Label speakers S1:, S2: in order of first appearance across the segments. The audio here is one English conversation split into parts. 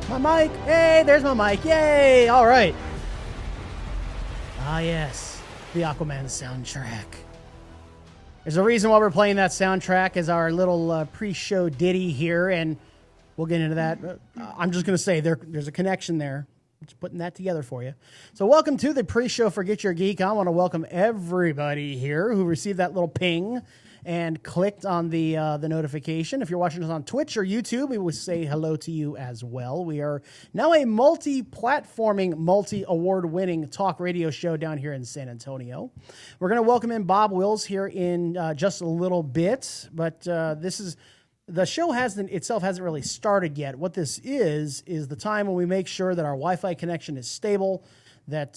S1: My mic. Hey, there's my mic. Yay. All right. Ah, yes. The Aquaman soundtrack. There's a reason why we're playing that soundtrack as our little pre-show ditty here, and we'll get into that. I'm just going to say there's a connection there. Just putting that together for you. So welcome to the pre-show for Get Your Geek. I want to welcome everybody here who received that little ping and clicked on the notification. If you're watching us on Twitch or YouTube, we will say hello to you as well. We are now a multi-platforming, multi-award-winning talk radio show down here in San Antonio. We're going to welcome in Bob Wills here in just a little bit, but the show hasn't really started yet. What this is the time when we make sure that our Wi-Fi connection is stable, that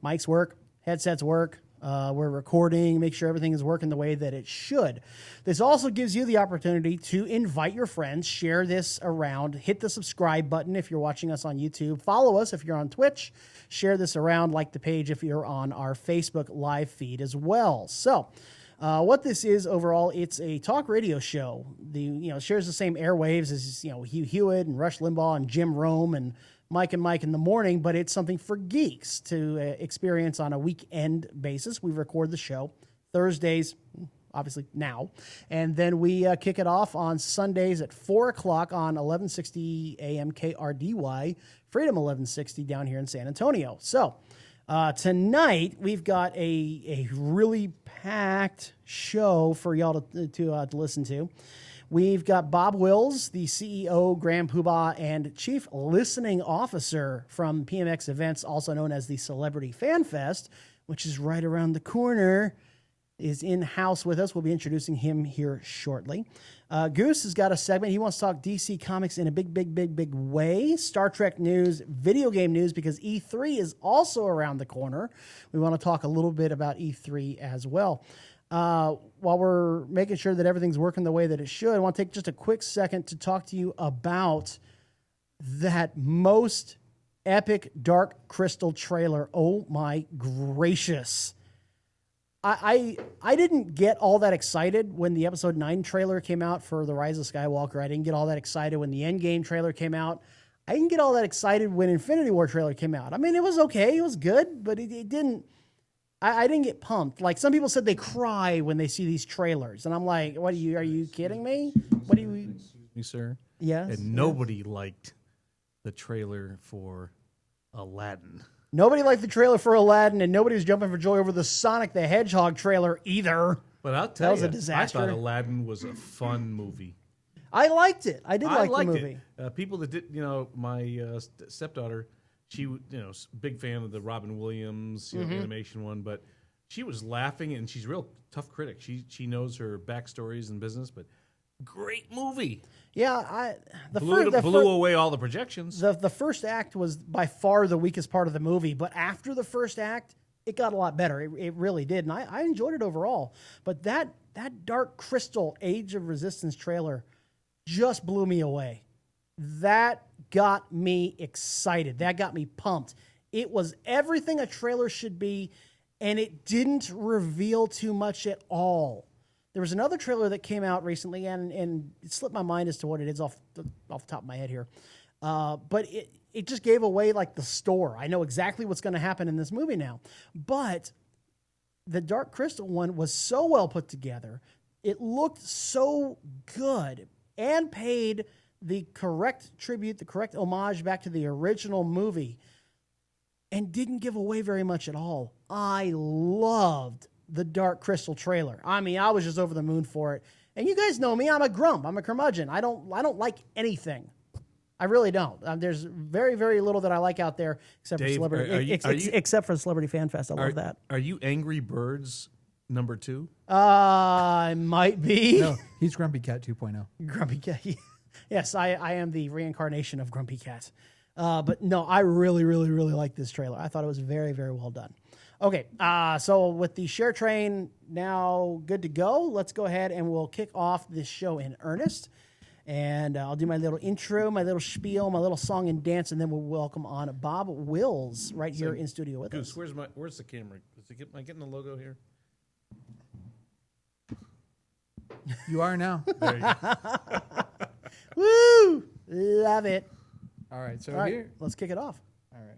S1: mics work, headsets work, we're recording, make sure everything is working the way that it should. This also gives you the opportunity to invite your friends, share this around, hit the subscribe button if you're watching us on YouTube, follow us if you're on Twitch, share this around, like the page if you're on our Facebook live feed as well. So, what this is overall, it's a talk radio show. Shares the same airwaves as Hugh Hewitt and Rush Limbaugh and Jim Rome and Mike in the morning, but it's something for geeks to experience on a weekend basis. We record the show Thursdays, obviously now, and then we kick it off on Sundays at 4 o'clock on 1160 AM KRDY, Freedom 1160 down here in San Antonio. So tonight we've got a really packed show for y'all to listen to. We've got Bob Wills, the CEO, Grand Poobah, and Chief Listening Officer from PMX Events, also known as the Celebrity Fan Fest, which is right around the corner, is in-house with us. We'll be introducing him here shortly. Goose has got a segment. He wants to talk DC Comics in a big way. Star Trek news, video game news, because E3 is also around the corner. We want to talk a little bit about E3 as well. While we're making sure that everything's working the way that it should, I want to take just a quick second to talk to you about that most epic Dark Crystal trailer. Oh my gracious. I didn't get all that excited when the episode 9 trailer came out for The Rise of Skywalker. I didn't get all that excited when the Endgame trailer came out. I didn't get all that excited when Infinity War trailer came out. I mean, it was okay. It was good, but it didn't. I didn't get pumped. Like some people said they cry when they see these trailers. And I'm like, are you kidding me?
S2: Excuse me, sir.
S1: Yes.
S2: And nobody liked the trailer for Aladdin.
S1: Nobody liked the trailer for Aladdin, and nobody was jumping for joy over the Sonic the Hedgehog trailer either.
S2: But I'll tell you,
S1: that was a disaster.
S2: I thought Aladdin was a fun movie.
S1: I liked it. I did like the movie.
S2: People that did, my stepdaughter, she, big fan of the Robin Williams animation one, but she was laughing, and she's a real tough critic. She knows her backstories and business, but great movie.
S1: Yeah,
S2: blew away all the projections.
S1: The first act was by far the weakest part of the movie, but after the first act, it got a lot better. It really did, and I enjoyed it overall. But that Dark Crystal Age of Resistance trailer just blew me away. That got me excited. That got me pumped. It was everything a trailer should be, and it didn't reveal too much at all. There was another trailer that came out recently, and it slipped my mind as to what it is off the top of my head here. But it just gave away like the store. I know exactly what's going to happen in this movie now. But the Dark Crystal one was so well put together. It looked so good and paid the correct tribute, the correct homage back to the original movie, and didn't give away very much at all. I loved the Dark Crystal trailer. I mean, I was just over the moon for it. And you guys know me, I'm a grump. I'm a curmudgeon. I don't like anything. I really don't. There's very, very little that I like out there except
S2: Dave,
S1: for Celebrity except for the Celebrity Fan Fest. I love that.
S2: Are you Angry Birds number 2?
S1: I might be.
S3: No, he's Grumpy Cat 2.0.
S1: Grumpy Cat. Yes, I am the reincarnation of Grumpy Cat. But no, I really, really, really like this trailer. I thought it was very, very well done. Okay, so with the share train now good to go, let's go ahead and we'll kick off this show in earnest. And I'll do my little intro, my little spiel, my little song and dance, and then we'll welcome on Bob Wills right here in studio with us.
S2: Where's the camera? Am I getting the logo here?
S3: You are now.
S2: There you go.
S1: Woo! Love it.
S3: All right, so
S1: All right,
S3: here.
S1: let's kick it off.
S3: All right.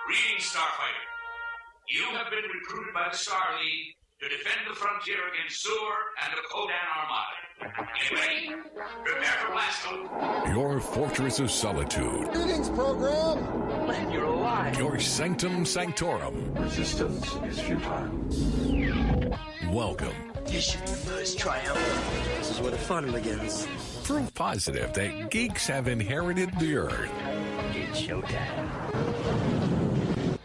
S4: Greetings, Starfighter. You have been recruited by the Star League to defend the frontier against Zur and the Kodan Armada. Get ready. Prepare for blast off.
S5: Your fortress of solitude.
S6: Greetings, program.
S4: Glad you're alive.
S5: Your sanctum sanctorum.
S7: Resistance is futile.
S5: Welcome.
S8: This should be the first triumph. This is where the fun begins.
S5: Proof positive that geeks have inherited the earth.
S8: It's showtime.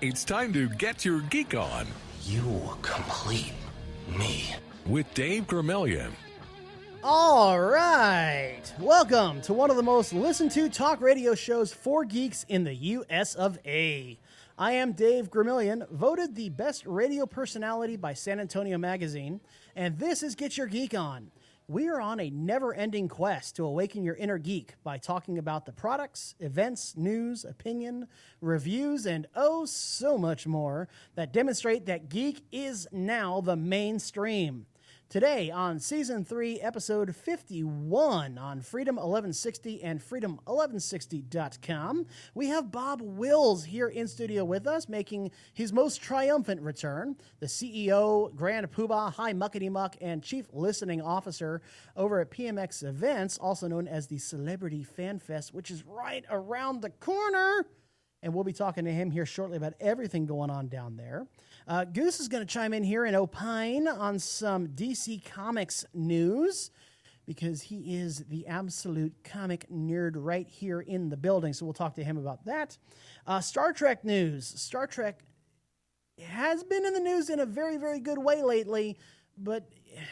S5: It's time to get your geek on
S8: You complete me.
S5: with Dave Gramillion.
S1: All right. Welcome to one of the most listened to talk radio shows for geeks in the U.S. of A. I am Dave Gramillion, voted the best radio personality by San Antonio Magazine, and this is Get Your Geek On. We are on a never-ending quest to awaken your inner geek by talking about the products, events, news, opinion, reviews, and oh, so much more that demonstrate that geek is now the mainstream. Today on Season 3, Episode 51 on Freedom 1160 and Freedom1160.com, we have Bob Wills here in studio with us, making his most triumphant return. The CEO, Grand Poobah, High Muckety Muck, and Chief Listening Officer over at PMX Events, also known as the Celebrity Fan Fest, which is right around the corner. And we'll be talking to him here shortly about everything going on down there. Goose is going to chime in here and opine on some DC Comics news because he is the absolute comic nerd right here in the building. So we'll talk to him about that. Star Trek news. Star Trek has been in the news in a very, very good way lately. But,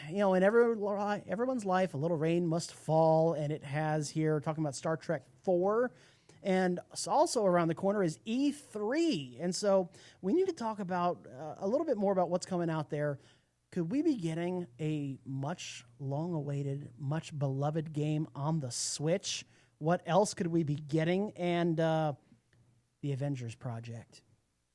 S1: you know, in everyone's life, a little rain must fall. And it has here, talking about Star Trek 4. And also around the corner is E3. And so we need to talk about a little bit more about what's coming out there. Could we be getting a much long-awaited, much beloved game on the Switch? What else could we be getting? And the Avengers project.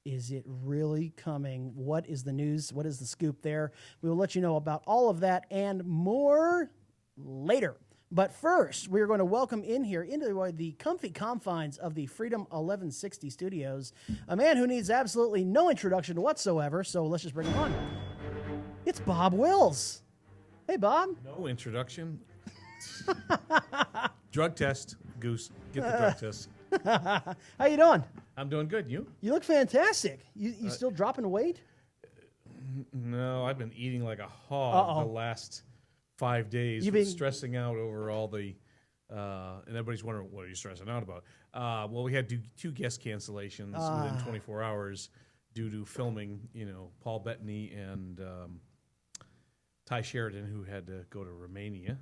S1: Is it really coming? What is the news? What is the scoop there? We will let you know about all of that and more later. But first, we're going to welcome in here into the comfy confines of the Freedom 1160 studios, a man who needs absolutely no introduction whatsoever, so let's just bring him on. It's Bob Wills. Hey, Bob.
S2: No introduction. Drug test, Goose. Get the drug test.
S1: How you doing?
S2: I'm doing good. You?
S1: You look fantastic. You still dropping weight?
S2: No, I've been eating like a hog the last 5 days.
S1: You've been
S2: stressing out over all the, and everybody's wondering, what are you stressing out about? Well, we had two guest cancellations within 24 hours due to filming, Paul Bettany and Ty Sheridan, who had to go to Romania.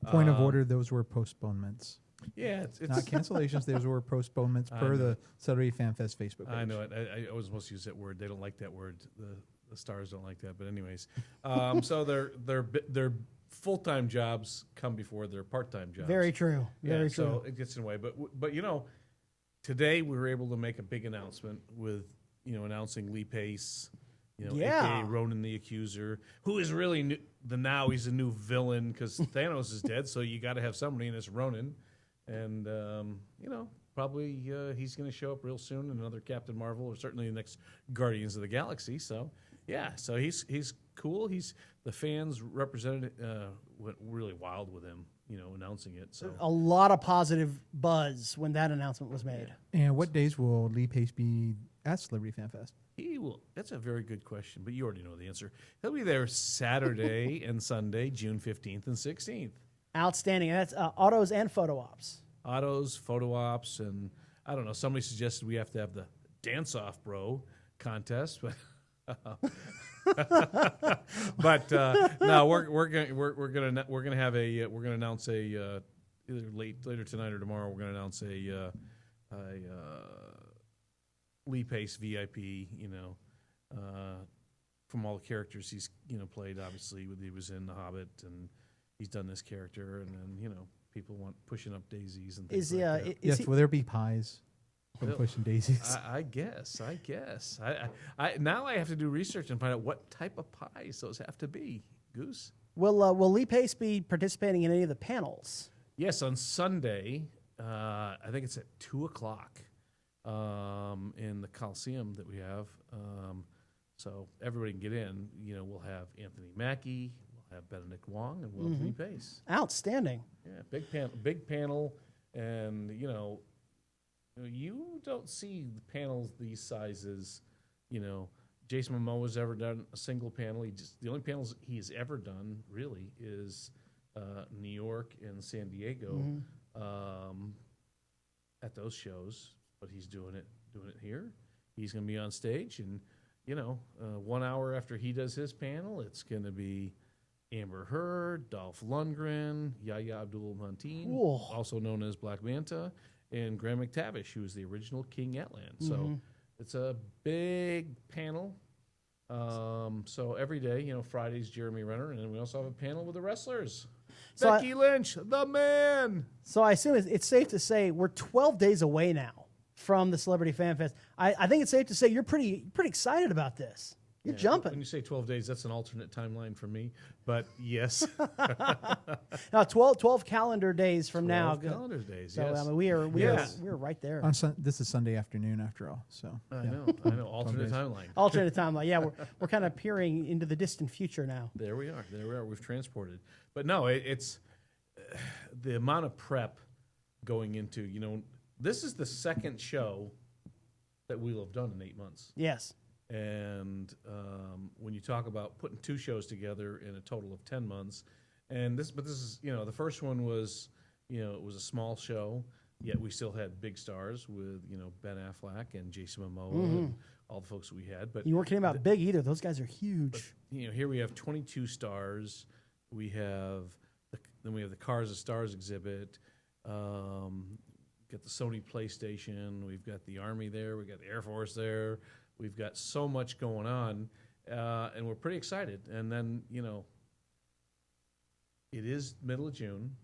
S3: Point of order, those were postponements.
S2: Yeah, it's
S3: Not cancellations, those were postponements per the Celebrity Fan Fest Facebook page.
S2: I know it. I was supposed to use that word. They don't like that word. The stars don't like that. But anyways, so their full-time jobs come before their part-time jobs.
S1: Very true. Very true.
S2: So it gets in the way. But today we were able to make a big announcement with announcing Lee Pace, aka Ronan the Accuser, who is really new, he's a new villain because Thanos is dead. So you got to have somebody, and it's Ronan. And probably he's going to show up real soon in another Captain Marvel, or certainly the next Guardians of the Galaxy. So yeah, so he's cool. The fans went really wild with him, announcing it. So
S1: A lot of positive buzz when that announcement was made.
S3: And what days will Lee Pace be at Celebrity Fan Fest?
S2: he will. That's a very good question, but you already know the answer. He'll be there Saturday and Sunday, June 15th and 16th.
S1: Outstanding. And that's autos and photo ops.
S2: Autos, photo ops, and I don't know. Somebody suggested we have to have the dance off bro contest, but no, we're gonna announce either later tonight or tomorrow. We're gonna announce a Lee Pace VIP. From all the characters he's played. Obviously, he was in The Hobbit and he's done this character, and then people want pushing up daisies and
S1: Is
S2: things like that.
S3: Yes, will there be pies from
S2: Well,
S3: pushing daisies?
S2: I guess. I now I have to do research and find out what type of pies those have to be. Goose.
S1: Will Lee Pace be participating in any of the panels?
S2: Yes, on Sunday. I think it's at 2:00 in the Coliseum that we have. So everybody can get in. We'll have Anthony Mackie, we'll have Benedict Wong, and we'll have Lee Pace.
S1: Outstanding.
S2: Yeah, big panel, and you don't see the panels these sizes. Jason Momoa's ever done a single panel. The only panels he's ever done really is New York and San Diego at those shows. But he's doing it here. He's going to be on stage, and 1 hour after he does his panel, it's going to be Amber Heard, Dolph Lundgren, Yahya Abdul-Mateen, also known as Black Manta, and Graham McTavish, who is the original King Atlan. So it's a big panel. So every day, Friday's Jeremy Renner, and then we also have a panel with the wrestlers.
S1: So
S2: Becky Lynch, the man.
S1: So I assume it's safe to say we're 12 days away now from the Celebrity Fan Fest. I think it's safe to say you're pretty excited about this. You're jumping.
S2: When you say 12 days, that's an alternate timeline for me. But yes.
S1: Now 12 calendar days from now.
S2: Calendar days,
S1: so,
S2: yes.
S1: I mean, we are right there.
S3: This is Sunday afternoon after all. So
S2: I know. Alternate timeline.
S1: Alternate timeline. Yeah, we're kind of peering into the distant future now.
S2: There we are. We've transported. But no, it's the amount of prep going into, this is the second show that we'll have done in 8 months.
S1: Yes.
S2: And when you talk about putting 2 shows together in a total of 10 months, this is, the first one was, it was a small show, yet we still had big stars with, Ben Affleck and Jason Momoa and all the folks that we had. But
S1: you weren't kidding about big either. Those guys are huge.
S2: But, here we have 22 stars. We have then we have the Cars of Stars exhibit. Got the Sony PlayStation. We've got the Army there. We've got the Air Force there. We've got so much going on, and we're pretty excited. And then, it is middle of June,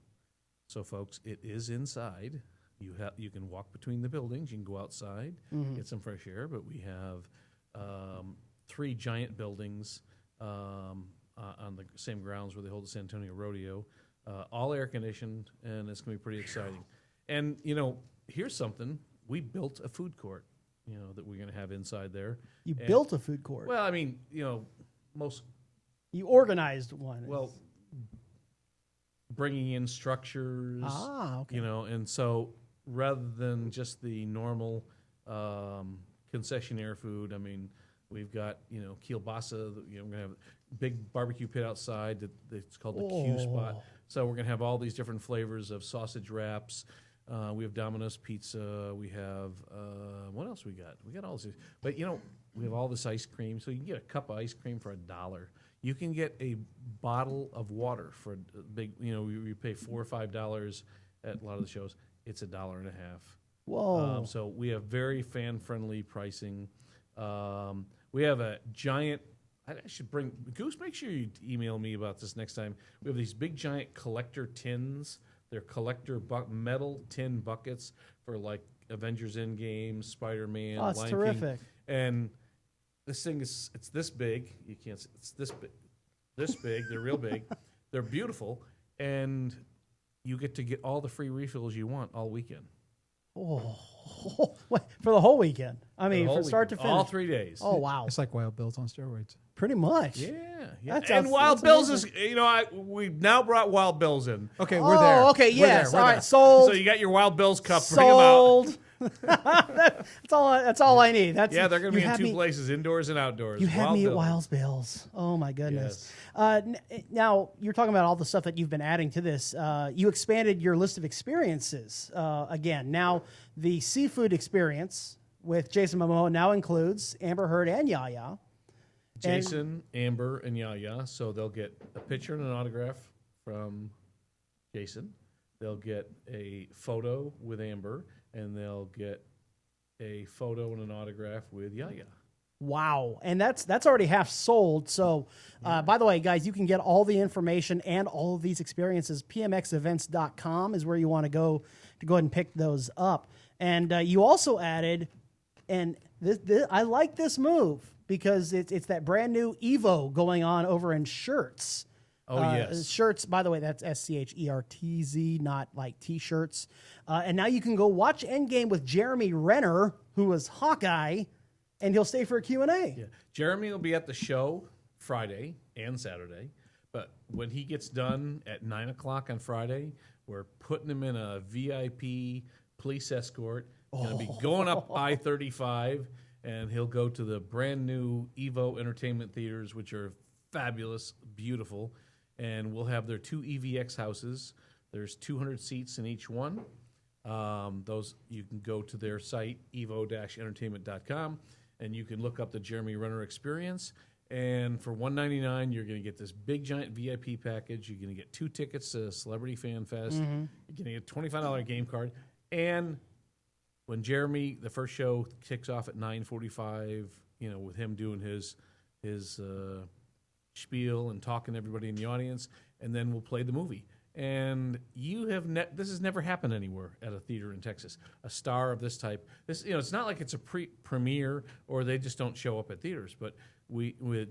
S2: so folks, it is inside. You can walk between the buildings. You can go outside, get some fresh air. But we have 3 giant buildings on the same grounds where they hold the San Antonio Rodeo, all air conditioned, and it's going to be pretty exciting. And here's something: we built a food court. That we're going to have inside there.
S1: You built a food court.
S2: Well, I mean, most.
S1: You organized one.
S2: Well, bringing in structures.
S1: Okay.
S2: And so rather than just the normal concessionaire food, I mean, we've got kielbasa. We're going to have a big barbecue pit outside that's called the Q Spot. So we're going to have all these different flavors of sausage wraps. We have Domino's Pizza. We have what else we got? We got all this, but we have all this ice cream. So you can get a cup of ice cream for $1. You can get a bottle of water for a big. We pay $4 or $5 at a lot of the shows. It's $1.50.
S1: Whoa!
S2: So we have very fan-friendly pricing. We have a giant. I should bring Goose. Make sure you email me about this next time. We have these big giant collector tins. They're collector metal tin buckets for like Avengers Endgame, Spider-Man,
S1: Oh, it's
S2: Lion
S1: terrific.
S2: King. And this thing it's this big. You can't see, it's this big. This big. They're real big. They're beautiful. And you get to get all the free refills you want all weekend.
S1: Oh, for the whole weekend. I mean, from start to finish.
S2: All 3 days.
S1: Oh, wow.
S3: it's like Wild Bill's on steroids.
S1: Pretty much.
S2: Yeah.
S1: That
S2: And
S1: sounds-
S2: Wild
S1: that's
S2: Bill's
S1: amazing.
S2: is, we've now brought Wild Bill's in.
S3: Okay, we're there.
S1: Oh, okay,
S3: We're
S1: yes.
S3: there,
S1: All
S3: we're
S1: right,
S3: there.
S1: sold.
S2: So you got your Wild Bill's cup. Bring them out.
S1: Sold. That's all I need. That's
S2: Yeah, they're going to
S1: you
S2: be in
S1: have
S2: 2
S1: me-
S2: places, indoors and outdoors.
S1: You had me at
S2: Bill's.
S1: Wild Bill's. Oh my goodness. Now you're talking about all the stuff that you've been adding to this. You expanded your list of experiences again. Now the seafood experience with Jason Momoa now includes Amber Heard and Yahya.
S2: Jason, Amber, and Yahya. So they'll get a picture and an autograph from Jason. They'll get a photo with Amber, and they'll get a photo and an autograph with Yahya.
S1: Wow. And that's already half sold. So, by the way, guys, you can get all the information and all of these experiences. pmxevents.com is where you want to go ahead and pick those up. And you also added, and this I like this move because it's that brand new Evo going on over in shirts.
S2: Oh, yes.
S1: Shirts, by the way, that's SCHERTZ, not like T-shirts. And now you can go watch Endgame with Jeremy Renner, who was Hawkeye, and he'll stay for a Q&A.
S2: Yeah. Jeremy will be at the show Friday and Saturday, but when he gets done at 9 o'clock on Friday, we're putting him in a VIP police escort. He's going to be going up I-35, and he'll go to the brand new Evo Entertainment Theaters, which are fabulous, beautiful, and we'll have their 2 EVX houses. There's 200 seats in each one. Those you can go to their site, evo-entertainment.com, and you can look up the Jeremy Renner experience. And for $199, you're going to get this big, giant VIP package. You're going to get 2 tickets to Celebrity Fan Fest. You're going to get a $25 game card. And when Jeremy, the first show kicks off at 9:45, with him doing his spiel and talking to everybody in the audience, and then we'll play the movie. And this has never happened anywhere at a theater in Texas. A star of this type. It's not like it's a premiere or they just don't show up at theaters. But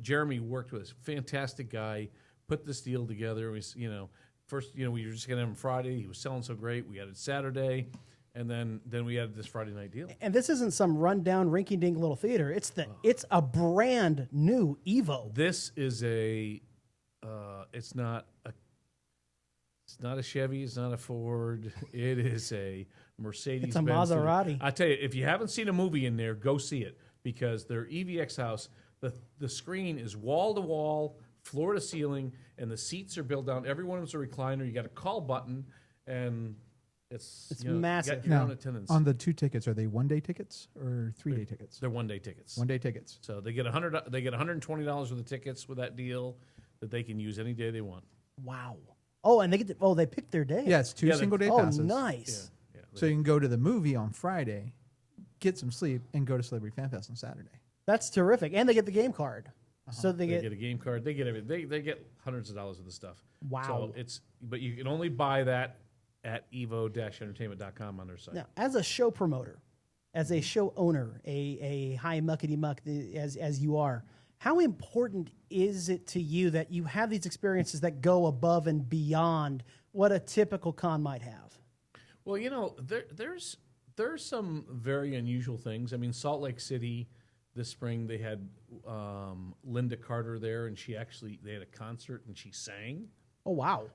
S2: Jeremy worked with this fantastic guy, put this deal together. First, we were just going to have him Friday. He was selling so great. We added Saturday, and then we added this Friday night deal.
S1: And this isn't some rundown, rinky-dink little theater. It's a brand new Evo.
S2: This is it's not a Chevy. It's not a Ford. It is a Mercedes.
S1: It's a Maserati.
S2: I tell you, if you haven't seen a movie in there, go see it because their EVX house, the screen is wall to wall, floor to ceiling, and the seats are built down. Every one of them's a recliner. You got a call button, and it's
S1: massive.
S2: You got your own attendance.
S3: On the 2 tickets, are they 1-day tickets or 3-day tickets?
S2: They're 1-day tickets.
S3: 1-day tickets.
S2: So they get $120 worth of tickets with that deal that they can use any day they want.
S1: Wow. Oh, and they pick their day.
S3: Yeah, it's 2 single-day passes.
S1: Oh, nice.
S2: Yeah,
S3: So you can go to the movie on Friday, get some sleep, and go to Celebrity Fan Fest on Saturday.
S1: That's terrific. And they get the game card. So
S2: they get a game card. They get everything. They get hundreds of dollars of the stuff.
S1: Wow.
S2: So but you can only buy that at evo-entertainment.com on their site.
S1: Now, as a show promoter, as a show owner, a high muckety muck as you are, how important is it to you that you have these experiences that go above and beyond what a typical con might have?
S2: Well, there's some very unusual things. I mean, Salt Lake City this spring they had Linda Carter there, and they had a concert and she sang.
S1: Oh wow!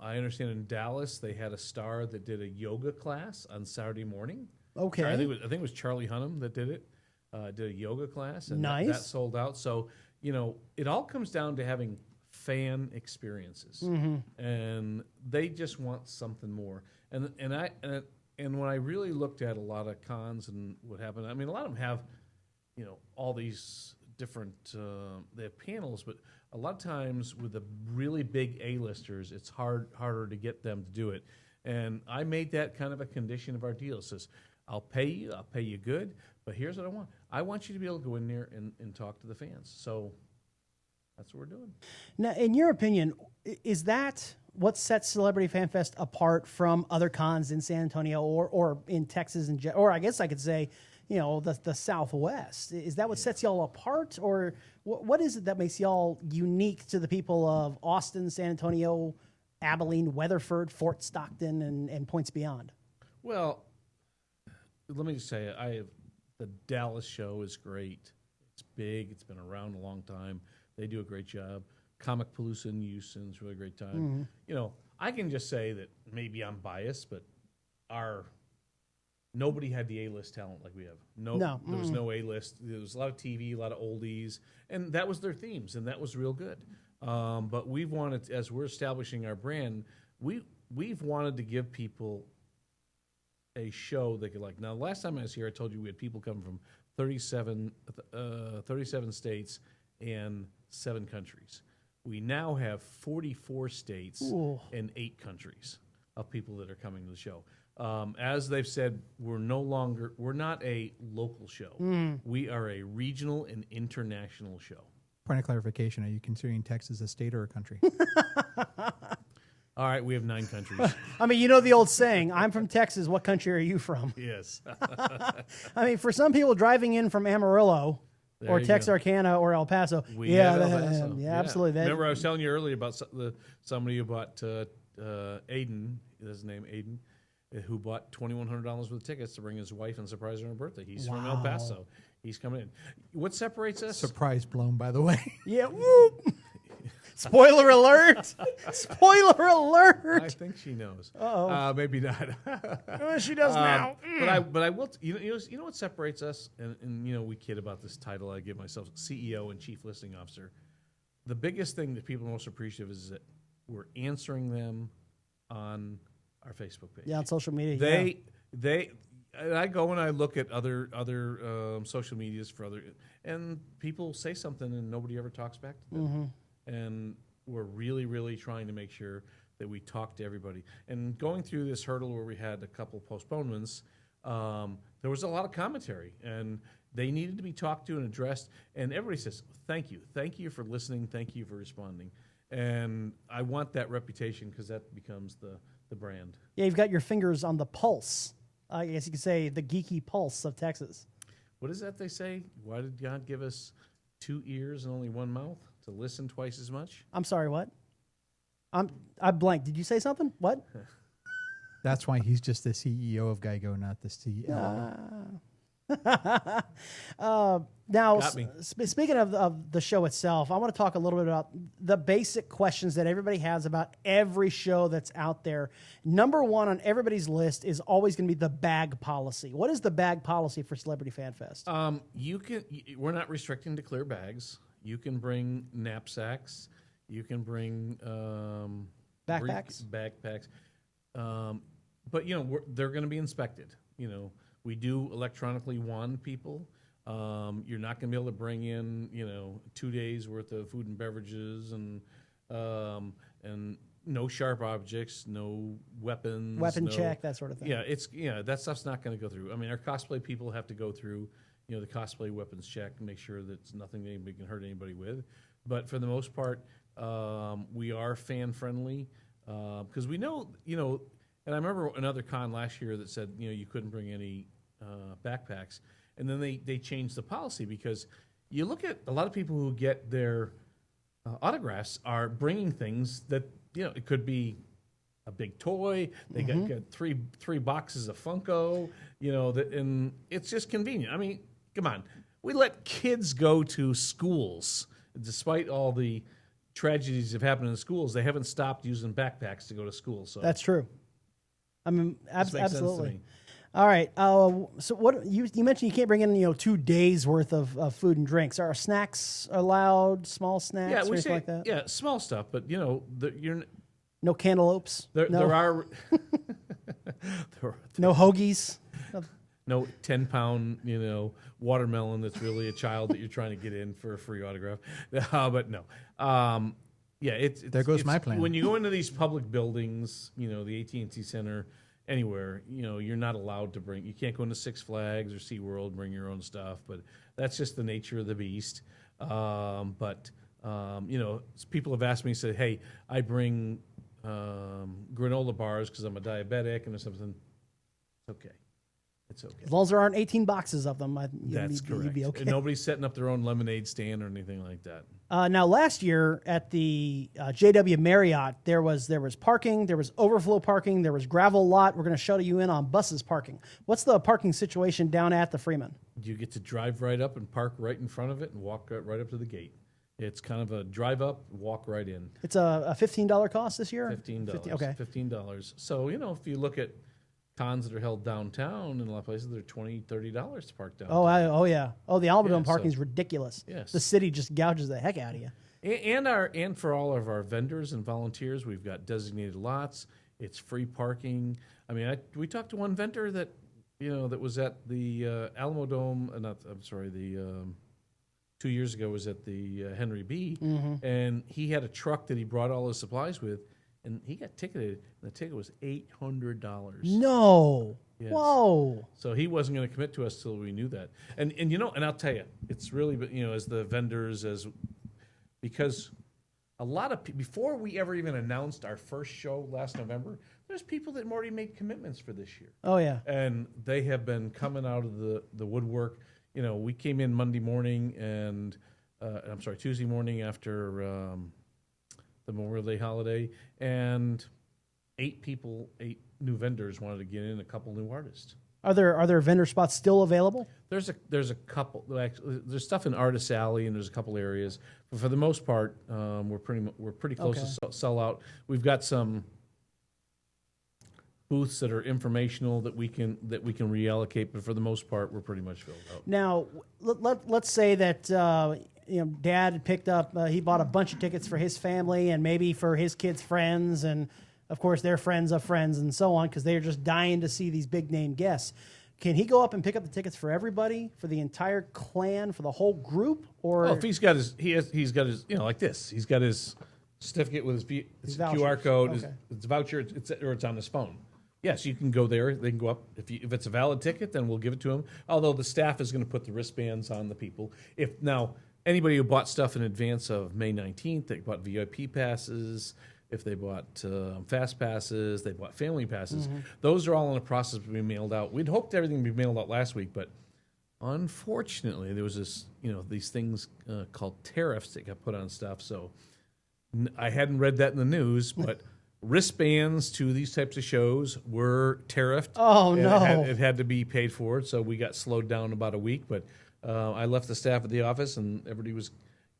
S2: I understand in Dallas they had a star that did a yoga class on Saturday morning.
S1: Okay,
S2: I think it was Charlie Hunnam that did it. Did a yoga class, and
S1: nice.
S2: that sold out. So it all comes down to having fan experiences, and they just want something more. And when I really looked at a lot of cons and what happened, I mean, a lot of them have all these different they have panels, but a lot of times with the really big A-listers, it's harder to get them to do it. And I made that kind of a condition of our deal. It says, I'll pay you good, but here's what I want. I want you to be able to go in there and talk to the fans. So that's what we're doing.
S1: Now, in your opinion, is that what sets Celebrity Fan Fest apart from other cons in San Antonio or in Texas, or I guess I could say, the Southwest? Is that what sets y'all apart, or what is it that makes y'all unique to the people of Austin, San Antonio, Abilene, Weatherford, Fort Stockton, and points beyond? Well,
S2: let me just say, the Dallas show is great. It's big. It's been around a long time. They do a great job. Comic Palooza in Houston's really a great time. I can just say that maybe I'm biased, but nobody had the A-list talent like we have. No. There was no A-list. There was a lot of TV, a lot of oldies, and that was their themes, and that was real good. But we've wanted, as we're establishing our brand, we've wanted to give people a show they could like. Now, last time I was here, I told you we had people coming from 37 states and 7 countries. We now have 44 states and 8 countries of people that are coming to the show. As they've said, we're not a local show. We are a regional and international show.
S3: Point of clarification: are you considering Texas a state or a country?
S2: All right, we have 9 countries.
S1: I mean, you know the old saying, I'm from Texas, what country are you from?
S2: Yes.
S1: I mean, for some people driving in from Amarillo or
S2: you
S1: Texarkana or El Paso,
S2: We have El Paso.
S1: yeah, absolutely.
S2: Remember, I was telling you earlier about somebody who bought Aiden, his name Aiden, who bought $2,100 worth of tickets to bring his wife and surprise her on her birthday. He's from El Paso. He's coming in. What separates us?
S3: Surprise blown, by the way.
S1: Yeah, whoop. Spoiler alert! Spoiler alert!
S2: I think she knows.
S1: Uh-oh.
S2: Maybe not.
S1: She does now.
S2: But I will. You know what separates us? And we kid about this title I give myself: CEO and Chief Listing Officer. The biggest thing that people are most appreciative is that we're answering them on our Facebook page.
S1: Yeah, on social media.
S2: I go and I look at other social medias for other, and people say something and nobody ever talks back to them. And we're really, really trying to make sure that we talk to everybody. And going through this hurdle where we had a couple postponements, there was a lot of commentary, and they needed to be talked to and addressed. And everybody says, thank you for listening, thank you for responding. And I want that reputation because that becomes the brand.
S1: Yeah, you've got your fingers on the pulse. I guess you could say the geeky pulse of Texas.
S2: What is that they say? Why did God give us 2 ears and only 1 mouth? To listen twice as much?
S1: I'm sorry, what? I blanked. Did you say something? What?
S3: That's why he's just the CEO of Geico, not the CEO.
S1: Now,
S2: Got me.
S1: Speaking of the show itself, I want to talk a little bit about the basic questions that everybody has about every show that's out there. Number one on everybody's list is always going to be the bag policy. What is the bag policy for Celebrity Fan Fest?
S2: We're not restricting to clear bags. You can bring knapsacks. You can bring
S1: Backpacks?
S2: Backpacks. But they're going to be inspected. We do electronically wand people. You're not going to be able to bring in 2 days worth of food and beverages and no sharp objects, no weapons,
S1: Weapon check, that sort of thing.
S2: Yeah, that stuff's not going to go through. I mean, our cosplay people have to go through the cosplay weapons check and make sure that it's nothing anybody can hurt anybody with. But for the most part, we are fan friendly because we know, and I remember another con last year that said, you couldn't bring any backpacks. And then they changed the policy because you look at a lot of people who get their autographs are bringing things that, it could be a big toy. They got three boxes of Funko, and it's just convenient. I mean, come on. We let kids go to schools. Despite all the tragedies that have happened in schools, they haven't stopped using backpacks to go to school. So
S1: that's true. I mean,
S2: makes sense to
S1: absolutely.
S2: me.
S1: All right. So what you mentioned you can't bring in 2 days worth of food and drinks. Are snacks allowed? Small snacks?
S2: Yeah,
S1: or
S2: we
S1: anything
S2: say
S1: like that?
S2: yeah, small stuff, but you're
S1: No cantaloupes.
S2: there.
S1: No.
S2: There are
S1: No hoagies.
S2: no 10-pound watermelon that's really a child that you're trying to get in for a free autograph. But no. It's
S3: There goes my plan.
S2: When you go into these public buildings, the AT&T Center, anywhere, you're not allowed to bring. You can't go into Six Flags or SeaWorld and bring your own stuff. But that's just the nature of the beast. People have asked me, said, "Hey, I bring granola bars because I'm a diabetic and something." Okay. It's okay.
S1: As long as there aren't 18 boxes of them,
S2: That's correct.
S1: You'd be okay.
S2: And nobody's setting up their own lemonade stand or anything like that.
S1: Now, last year at the JW Marriott, there was parking, there was overflow parking, there was gravel lot. We're going to show you in on buses parking. What's the parking situation down at the Freeman?
S2: You get to drive right up and park right in front of it and walk right up to the gate. It's kind of a drive up, walk right in.
S1: It's a $15 cost this year?
S2: $15.
S1: Okay.
S2: $15. So, if you look at cons that are held downtown in a lot of places, they're $20, $30 to park downtown.
S1: Oh yeah. Oh, the Alabama
S2: Yeah,
S1: parking is
S2: so-
S1: ridiculous.
S2: Yes.
S1: The city just gouges the heck out of you.
S2: And for all of our vendors and volunteers, we've got designated lots. It's free parking. I mean, we talked to one vendor that that was at the Alamo Dome. 2 years ago was at the Henry B. And he had a truck that he brought all his supplies with. and he got ticketed. And the ticket was $800.
S1: No.
S2: Yes.
S1: Whoa.
S2: So he wasn't going to commit to us till we knew that. And and I'll tell you, it's really, as the vendors, because a lot of before we ever even announced our first show last November, there's people that already made commitments for this year.
S1: Oh yeah.
S2: And they have been coming out of the woodwork. We came in Monday morning and Tuesday morning after the Memorial Day holiday, and 8 new vendors wanted to get in, a couple new artists.
S1: Are there vendor spots still available?
S2: There's a couple. Actually, there's stuff in Artist Alley, and there's a couple areas. But for the most part, we're pretty close to sell out. We've got some booths that are informational that we can reallocate, but for the most part, we're pretty much filled out.
S1: Now, let's say that Dad picked up. He bought a bunch of tickets for his family and maybe for his kids' friends, and of course their friends of friends and so on, because they're just dying to see these big name guests. Can he go up and pick up the tickets for everybody, for the entire clan, for the whole group? Or
S2: if he's got his like this. He's got his certificate with his QR code,
S1: okay.
S2: his voucher, it's on his phone. Yes, you can go there. They can go up. If it's a valid ticket, then we'll give it to him. Although the staff is going to put the wristbands on the people. If now anybody who bought stuff in advance of May 19th, they bought VIP passes. If they bought fast passes, they bought family passes.
S1: Mm-hmm.
S2: Those are all in the process of being mailed out. We'd hoped everything would be mailed out last week, but unfortunately, there was these things called tariffs that got put on stuff. So I hadn't read that in the news, but wristbands to these types of shows were tariffed.
S1: Oh, no.
S2: It had to be paid for, so we got slowed down about a week. But I left the staff at the office, and everybody was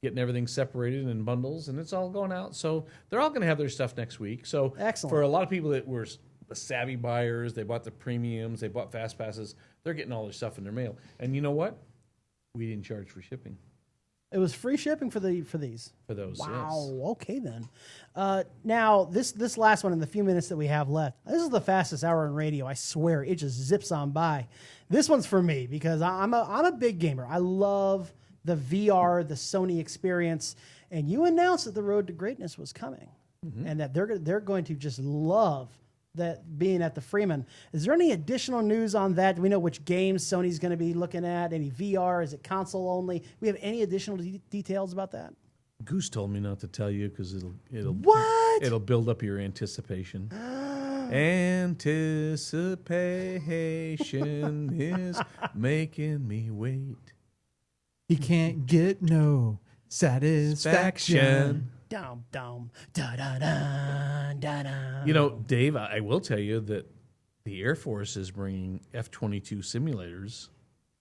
S2: getting everything separated in bundles, and it's all going out. So they're all going to have their stuff next week. So
S1: excellent.
S2: For a lot of people that were savvy buyers, they bought the premiums, they bought fast passes, they're getting all their stuff in their mail. And you know what? We didn't charge for shipping.
S1: It was free shipping for these.
S2: For those,
S1: wow.
S2: Yes.
S1: Okay then. Now this last one in the few minutes that we have left. This is the fastest hour in radio. I swear it just zips on by. This one's for me because I'm a big gamer. I love the VR, the Sony experience, and you announced that the Road to Greatness was coming, and that they're going to just love that being at the Freeman. Is there any additional news on that? Do we know which games Sony's going to be looking at? Any VR? Is it console only? Do we have any additional details about that?
S2: Goose told me not to tell you because it'll build up your anticipation. Anticipation is making me wait.
S3: He can't get no satisfaction.
S1: Dum dum da da da da da.
S2: Dave, I will tell you that the Air Force is bringing F-22 simulators.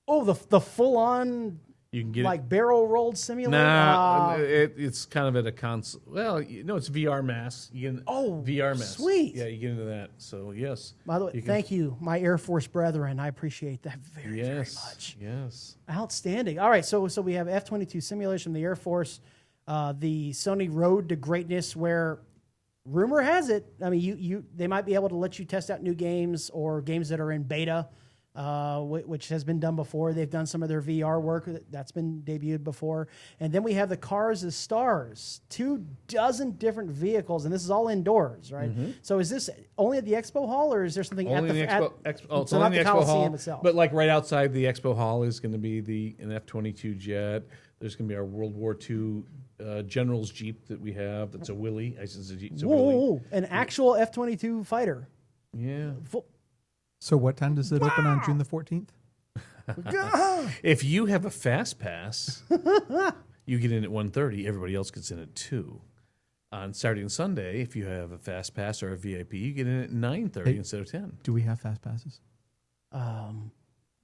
S1: Oh, the full on.
S2: You can get
S1: like barrel rolled simulator.
S2: Nah, it's kind of at a console. Well, it's VR mass. You get VR mass.
S1: Sweet.
S2: Yeah, you get into that. So yes.
S1: By the way, thank you, my Air Force brethren. I appreciate that very much.
S2: Yes.
S1: Outstanding. All right, so we have F-22 simulation from the Air Force, the Sony Road to Greatness, where rumor has it, I mean, they might be able to let you test out new games or games that are in beta. Which has been done before. They've done some of their VR work that's been debuted before. And then we have the Cars as Stars, 24 different vehicles, and this is all indoors, right? Mm-hmm. So is this only at the Expo Hall, or is there something
S2: only
S1: at the
S2: Expo?
S1: So not the Coliseum itself,
S2: but like right outside the Expo Hall is going to be an F-22 jet. There's going to be our World War II General's Jeep that we have. That's a Willy.
S1: An actual F-22 fighter.
S2: Yeah.
S3: So what time does it open on June the 14th?
S2: If you have a fast pass, you get in at 1:30. Everybody else gets in at 2. On Saturday and Sunday, if you have a fast pass or a VIP, you get in at 9:30 instead of 10.
S3: Do we have fast passes?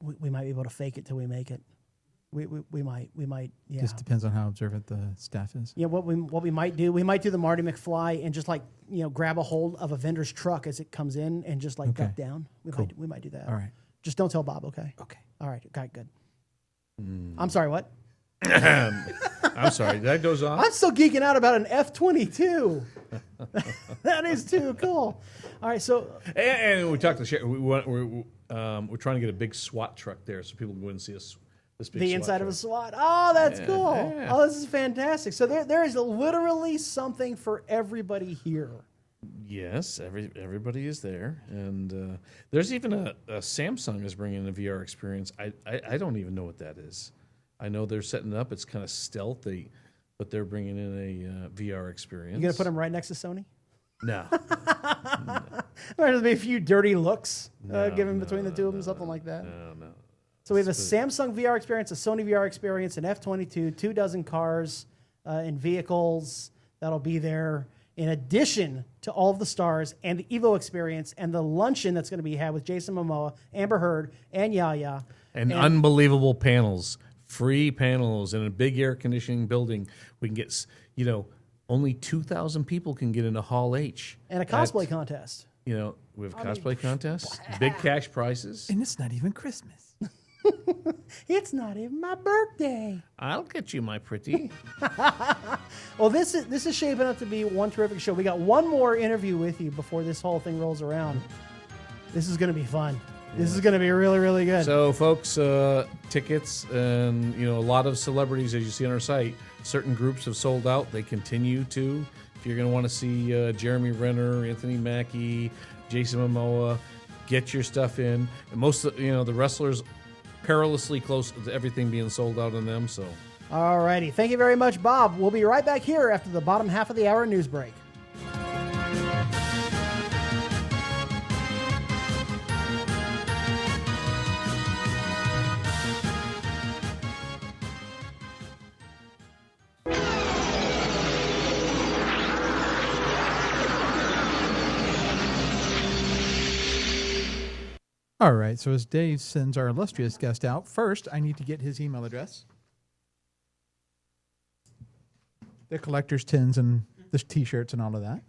S1: We might be able to fake it till we make it. We might. Yeah.
S3: Just depends on how observant the staff is.
S1: Yeah. What we might do, we might do the Marty McFly and just grab a hold of a vendor's truck as it comes in and just duck down. We might do that.
S3: All right.
S1: Just don't tell Bob. Okay.
S3: Okay.
S1: All right. Okay. Good. I'm sorry. What?
S2: I'm sorry. That goes off.
S1: I'm still geeking out about an F-22. That is too cool. All right. So.
S2: And we talked to the sheriff. We're trying to get a big SWAT truck there so people can go and see us.
S1: The inside of a SWAT. Oh, that's cool. Yeah. Oh, this is fantastic. So there is literally something for everybody here.
S2: Yes, everybody is there, and there's even a Samsung is bringing a VR experience. I don't even know what that is. I know they're setting it up. It's kind of stealthy, but they're bringing in a VR experience.
S1: You gonna put them right next to Sony?
S2: No.
S1: There'll be a few dirty looks given between the two of them, something like that.
S2: No.
S1: So we have a Samsung VR experience, a Sony VR experience, an F-22, 24 cars and vehicles that'll be there, in addition to all of the stars and the Evo experience and the luncheon that's going to be had with Jason Momoa, Amber Heard, and Yaya.
S2: And unbelievable panels, free panels in a big air conditioning building. We can get, only 2,000 people can get into Hall H.
S1: And a cosplay contest.
S2: We have a cosplay contest, big cash prizes.
S3: And it's not even Christmas.
S1: It's not even my birthday.
S2: I'll get you, my pretty.
S1: Well, this is shaping up to be one terrific show. We got one more interview with you before this whole thing rolls around. This is going to be fun. This is going to be really, really good.
S2: So, folks, tickets and a lot of celebrities, as you see on our site, certain groups have sold out. They continue to. If you're going to want to see Jeremy Renner, Anthony Mackie, Jason Momoa, get your stuff in. And most of the wrestlers perilously close to everything being sold out on them. So,
S1: all righty. Thank you very much, Bob. We'll be right back here after the bottom half of the hour news break.
S3: All right, so as Dave sends our illustrious guest out, first I need to get his email address. The collector's tins and the T-shirts and all of that.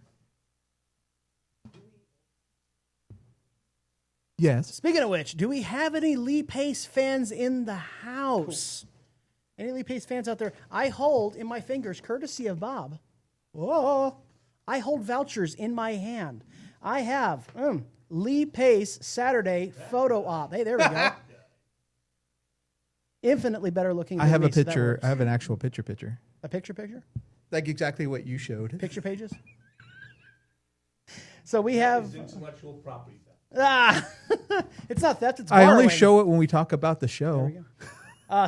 S3: Yes.
S1: Speaking of which, do we have any Lee Pace fans in the house? Any Lee Pace fans out there? I hold in my fingers, courtesy of Bob. Whoa! I hold vouchers in my hand. I have Lee Pace Saturday photo op. Hey, there we go. Infinitely better looking.
S3: I have a
S1: me, so that
S3: picture.
S1: works.
S3: I have an actual picture.
S1: A picture?
S3: Like exactly what you showed.
S1: Picture pages? So we have
S2: intellectual property theft.
S1: it's not theft, it's
S3: I
S1: borrowing.
S3: only show it when we talk about the show.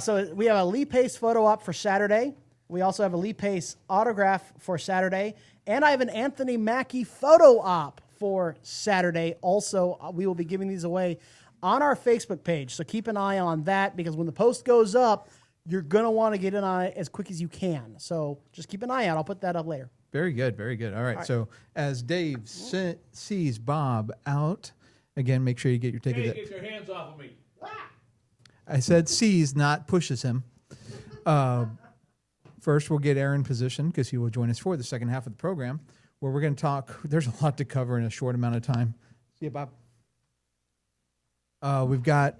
S1: So we have a Lee Pace photo op for Saturday. We also have a Lee Pace autograph for Saturday. And I have an Anthony Mackie photo op for Saturday. Also, we will be giving these away on our Facebook page. So keep an eye on that, because when the post goes up, you're going to want to get in on it as quick as you can. So just keep an eye out. I'll put that up later.
S3: Very good, very good. All right, so as Dave sees Bob out, again, make sure you get your ticket.
S2: Hey, get your hands off of me.
S3: I said sees, not pushes him. First, we'll get Aaron position, because he will join us for the second half of the program, where we're going to talk. There's a lot to cover in a short amount of time. See you, Bob. We've got,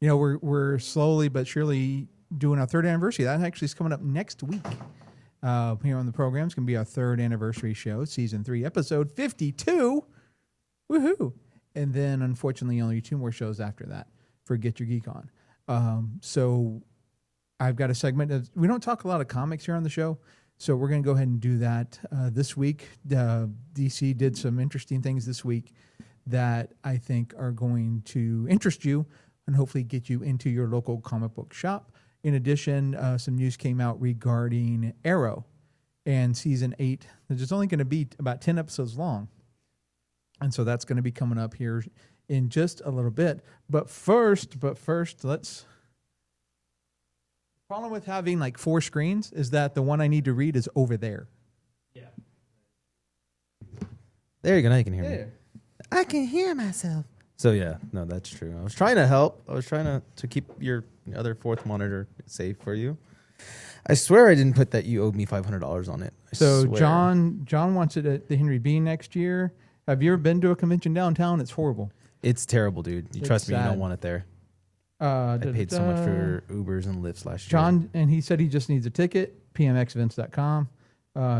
S3: we're slowly but surely doing our third anniversary. That actually is coming up next week. Here on the program, it's going to be our third anniversary show, season 3, episode 52. Woohoo! And then, unfortunately, only 2 more shows after that for Get Your Geek On. So I've got a segment. We don't talk a lot of comics here on the show, so we're going to go ahead and do that this week. DC did some interesting things this week that I think are going to interest you and hopefully get you into your local comic book shop. In addition, some news came out regarding Arrow and season 8. It's only going to be about 10 episodes long. And so that's going to be coming up here in just a little bit. But first, let's... The problem with having like 4 screens is that the one I need to read is over there.
S2: Yeah.
S6: There you go. Now you can hear me.
S3: I can hear myself.
S6: So yeah, no, that's true. I was trying to help. I was trying to keep your other 4th monitor safe for you. I swear I didn't put that you owed me $500 on it. I
S3: So
S6: swear.
S3: John wants it at the Henry Bean next year. Have you ever been to a convention downtown? It's horrible.
S6: It's terrible, dude. You
S3: It's
S6: trust me, you
S3: sad.
S6: don't want it there. I paid so much for Ubers and Lyfts last year.
S3: John, and he said he just needs a ticket, pmxevents.com,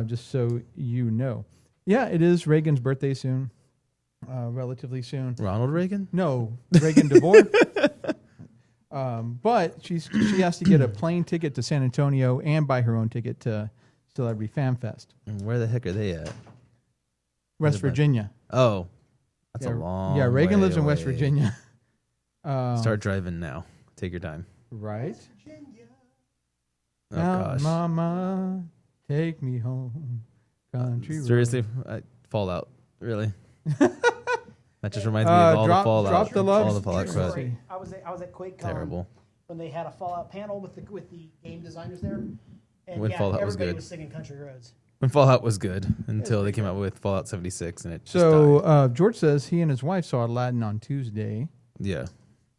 S3: just so you know. Yeah, it is Reagan's birthday soon, relatively soon.
S6: Ronald Reagan?
S3: No, Reagan DeVore. But she has to get a plane ticket to San Antonio and buy her own ticket to Celebrity Fan Fest.
S6: And where the heck are they at?
S3: West Virginia.
S6: Oh, that's
S3: Yeah,
S6: a long.
S3: Yeah, Reagan
S6: way
S3: lives in West
S6: away.
S3: Virginia.
S6: Start driving now. Take your time.
S3: Right.
S6: Oh
S3: Now,
S6: gosh.
S3: Mama, take me home, country road.
S6: Seriously, Fallout. Really? That just reminds me of all
S3: drop-
S6: the Fallout.
S3: drop the love.
S6: All the Fallout crap.
S3: Sorry.
S1: I was at QuakeCon
S6: Terrible.
S1: when they had a Fallout panel with the game designers there. And
S6: When Fallout was
S1: everybody
S6: good.
S1: was singing Country Roads.
S6: When Fallout was good until they came out with Fallout 76 and it just died.
S3: So George says he and his wife saw Aladdin on Tuesday.
S6: Yeah.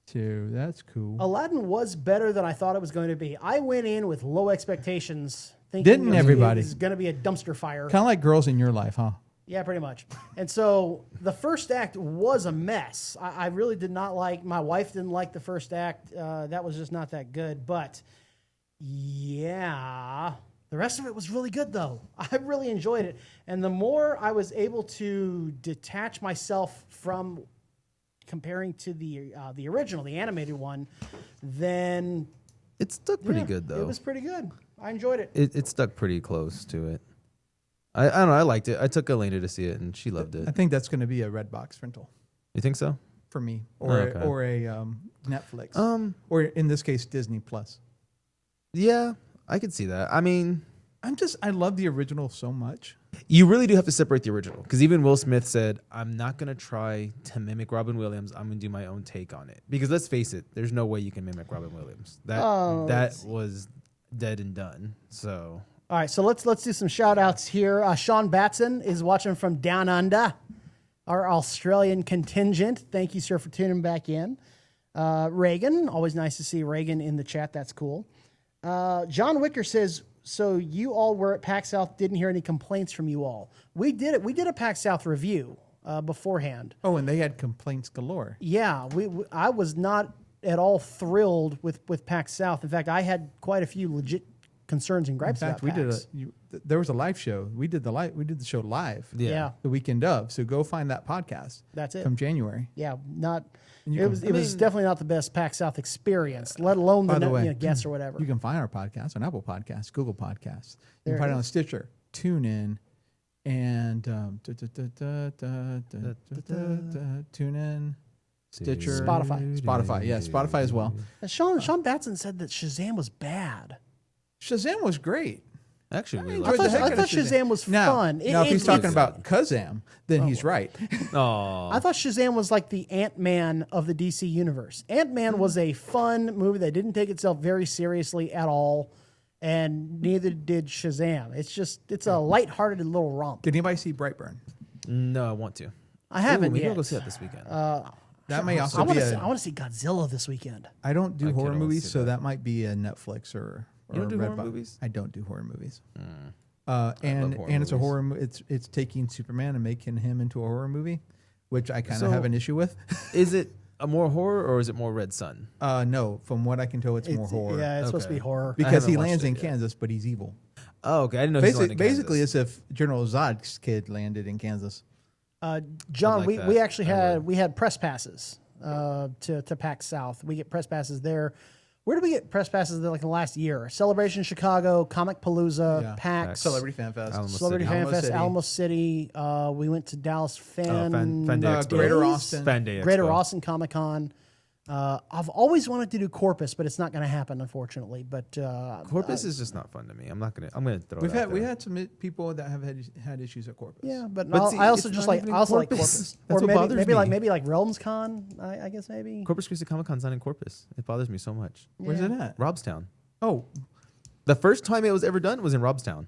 S3: So that's cool.
S1: Aladdin was better than I thought it was going to be. I went in with low expectations, thinking
S3: Didn't everybody?
S1: it was going to be a dumpster fire.
S3: Kind of like girls in your life, huh?
S1: Yeah, pretty much. And so the first act was a mess. I really did not like. My wife didn't like the first act. That was just not that good. But yeah, the rest of it was really good, though. I really enjoyed it. And the more I was able to detach myself from comparing to the original, the animated one, then
S6: It stuck pretty
S1: yeah,
S6: good, though.
S1: It was pretty good. I enjoyed it.
S6: It stuck pretty close to it. I don't know. I liked it. I took Elena to see it, and she loved it.
S3: I think that's going to be a Redbox rental
S6: You think so?
S3: for me,
S6: Okay.
S3: or a Netflix, or in this case Disney Plus.
S6: Yeah, I could see that. I mean,
S3: I love the original so much.
S6: you really do have to separate the original, because even Will Smith said, "I'm not gonna try to mimic Robin Williams. I'm gonna do my own take on it." Because let's face it, there's no way you can mimic Robin Williams. That was dead and done. So.
S1: All right, so let's do some shout outs here. Sean Batson is watching from Down Under, our Australian contingent. Thank you, sir, for tuning back in. Reagan, always nice to see Reagan in the chat. That's cool. John Wicker says, so you all were at PAX South, didn't hear any complaints from you all. We did it. We did a PAX South review beforehand.
S3: Oh, and they had complaints galore.
S1: Yeah, I was not at all thrilled with PAX South. In fact, I had quite a few legit concerns and
S3: In
S1: gripes
S3: fact,
S1: about PAX.
S3: there was a live show. We did the show live.
S1: Yeah.
S3: The weekend of. So go find that podcast.
S1: That's it.
S3: From January.
S1: Yeah, not.
S3: And you
S1: It
S3: can-
S1: was. It was definitely not the best PAX South experience, let alone
S3: By the way,
S1: guests or whatever.
S3: You can find our podcast on Apple Podcasts, Google Podcasts. You
S1: There
S3: can find
S1: it
S3: it on
S1: is.
S3: Stitcher, TuneIn, and TuneIn, Stitcher,
S1: Spotify.
S3: Yeah, Spotify as well.
S1: Sean Batson said that Shazam was bad.
S3: Shazam was great.
S6: Actually, we
S1: I
S6: loved
S1: thought,
S6: it.
S3: heck
S1: I
S3: out
S1: thought
S3: of Shazam.
S1: Shazam was
S3: Now,
S1: fun.
S3: now if he's talking
S1: it's-
S3: about Kazam, then he's right.
S6: Aw.
S1: I thought Shazam was like the Ant-Man of the DC universe. Ant-Man was a fun movie that didn't take itself very seriously at all, and neither did Shazam. It's a lighthearted little romp.
S3: Did anybody see Brightburn?
S6: No, I want to.
S1: I haven't
S6: Maybe
S1: yet.
S6: I'll go see that this weekend.
S3: That may
S1: I
S3: also
S1: want
S3: be
S1: to see Godzilla this weekend.
S3: I don't do
S6: I
S3: horror
S6: kinda wanna
S3: movies,
S6: see
S3: so
S6: that.
S3: that might be a Netflix or
S6: You don't do horror
S3: Redbox.
S6: movies?
S3: I don't do horror movies.
S6: love
S3: And
S6: horror
S3: it's a
S6: movies.
S3: horror. It's taking Superman and making him into a horror movie, which I kind of
S6: So-
S3: have an issue with.
S6: Is it a more horror or is it more Red Sun?
S3: No, from what I can tell, it's more horror.
S1: Yeah, it's supposed to be
S6: Okay.
S1: horror.
S3: Because
S6: haven't
S3: he
S6: watched
S3: lands
S6: it
S3: in
S6: yet.
S3: Kansas, but he's evil.
S6: Oh, okay. I didn't know he landed in
S3: Basically,
S6: Kansas.
S3: as if General Zod's kid landed in Kansas.
S1: John,
S6: like
S1: we
S6: that.
S1: actually
S6: I
S1: had
S6: would.
S1: we had press passes to PAX South. We get press passes there. Where did we get press passes there, like in the last year? Celebration Chicago, Comic Palooza,
S3: Yeah.
S1: PAX,
S3: Celebrity Fan Fest.
S6: Alamo
S1: Celebrity
S6: City.
S1: Fan
S3: Alamo
S1: Fest,
S3: City.
S1: Alamo City. We went to Dallas Fan
S6: Fan Day Expo.
S3: Greater
S1: Days?
S3: Austin.
S6: Fan Day
S1: Greater
S6: Expo.
S1: Austin Comic Con. I've always wanted to do Corpus, but it's not going to happen, unfortunately. But
S6: Corpus is just not fun to me. I'm gonna throw
S3: We've
S6: it out
S3: we
S6: there.
S3: had some people that have had issues at Corpus.
S1: yeah, but,
S6: But see,
S1: I also
S6: it's
S1: just
S6: not
S1: like
S6: even
S1: I also like
S6: Corpus.
S1: Corpus,
S6: That's
S1: or
S6: what bothers
S1: maybe
S6: me.
S1: like Realms Con. I guess maybe.
S6: Corpus Christi Comic Con's not in Corpus. It bothers me so much.
S3: Where's it at?
S6: Robstown.
S3: Oh,
S6: The first time it was ever done was in Robstown.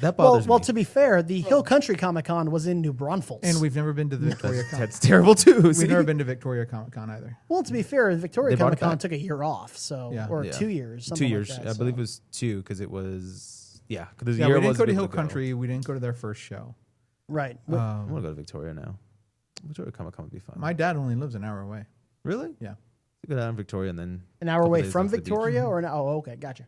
S6: That bothers
S1: Well,
S6: me.
S1: to be fair, the Hill Country Comic Con was in New Braunfels.
S3: and we've never been to the Victoria Con.
S6: That's terrible too.
S3: We've
S6: see?
S3: never been to Victoria Comic Con either.
S1: well, to be fair, Victoria
S6: They brought
S1: Comic
S6: it
S1: Con
S6: back.
S1: took a year off, so
S3: Yeah.
S1: or
S6: Yeah.
S1: 2 years,
S6: 2
S1: something
S6: years.
S1: Like that,
S6: I
S1: so.
S6: believe it was 2 because it was because the
S3: Yeah,
S6: year
S3: we didn't
S6: was
S3: go to Hill Country. We didn't go to their first show.
S1: Right.
S6: I want to go to Victoria now. Victoria Comic Con would be fun.
S3: My dad only lives an hour away.
S6: Really?
S3: Yeah.
S6: Go down to Victoria and then
S1: An hour
S6: couple
S1: away
S6: days
S1: from
S6: off the beach.
S1: Victoria, or oh, okay, gotcha.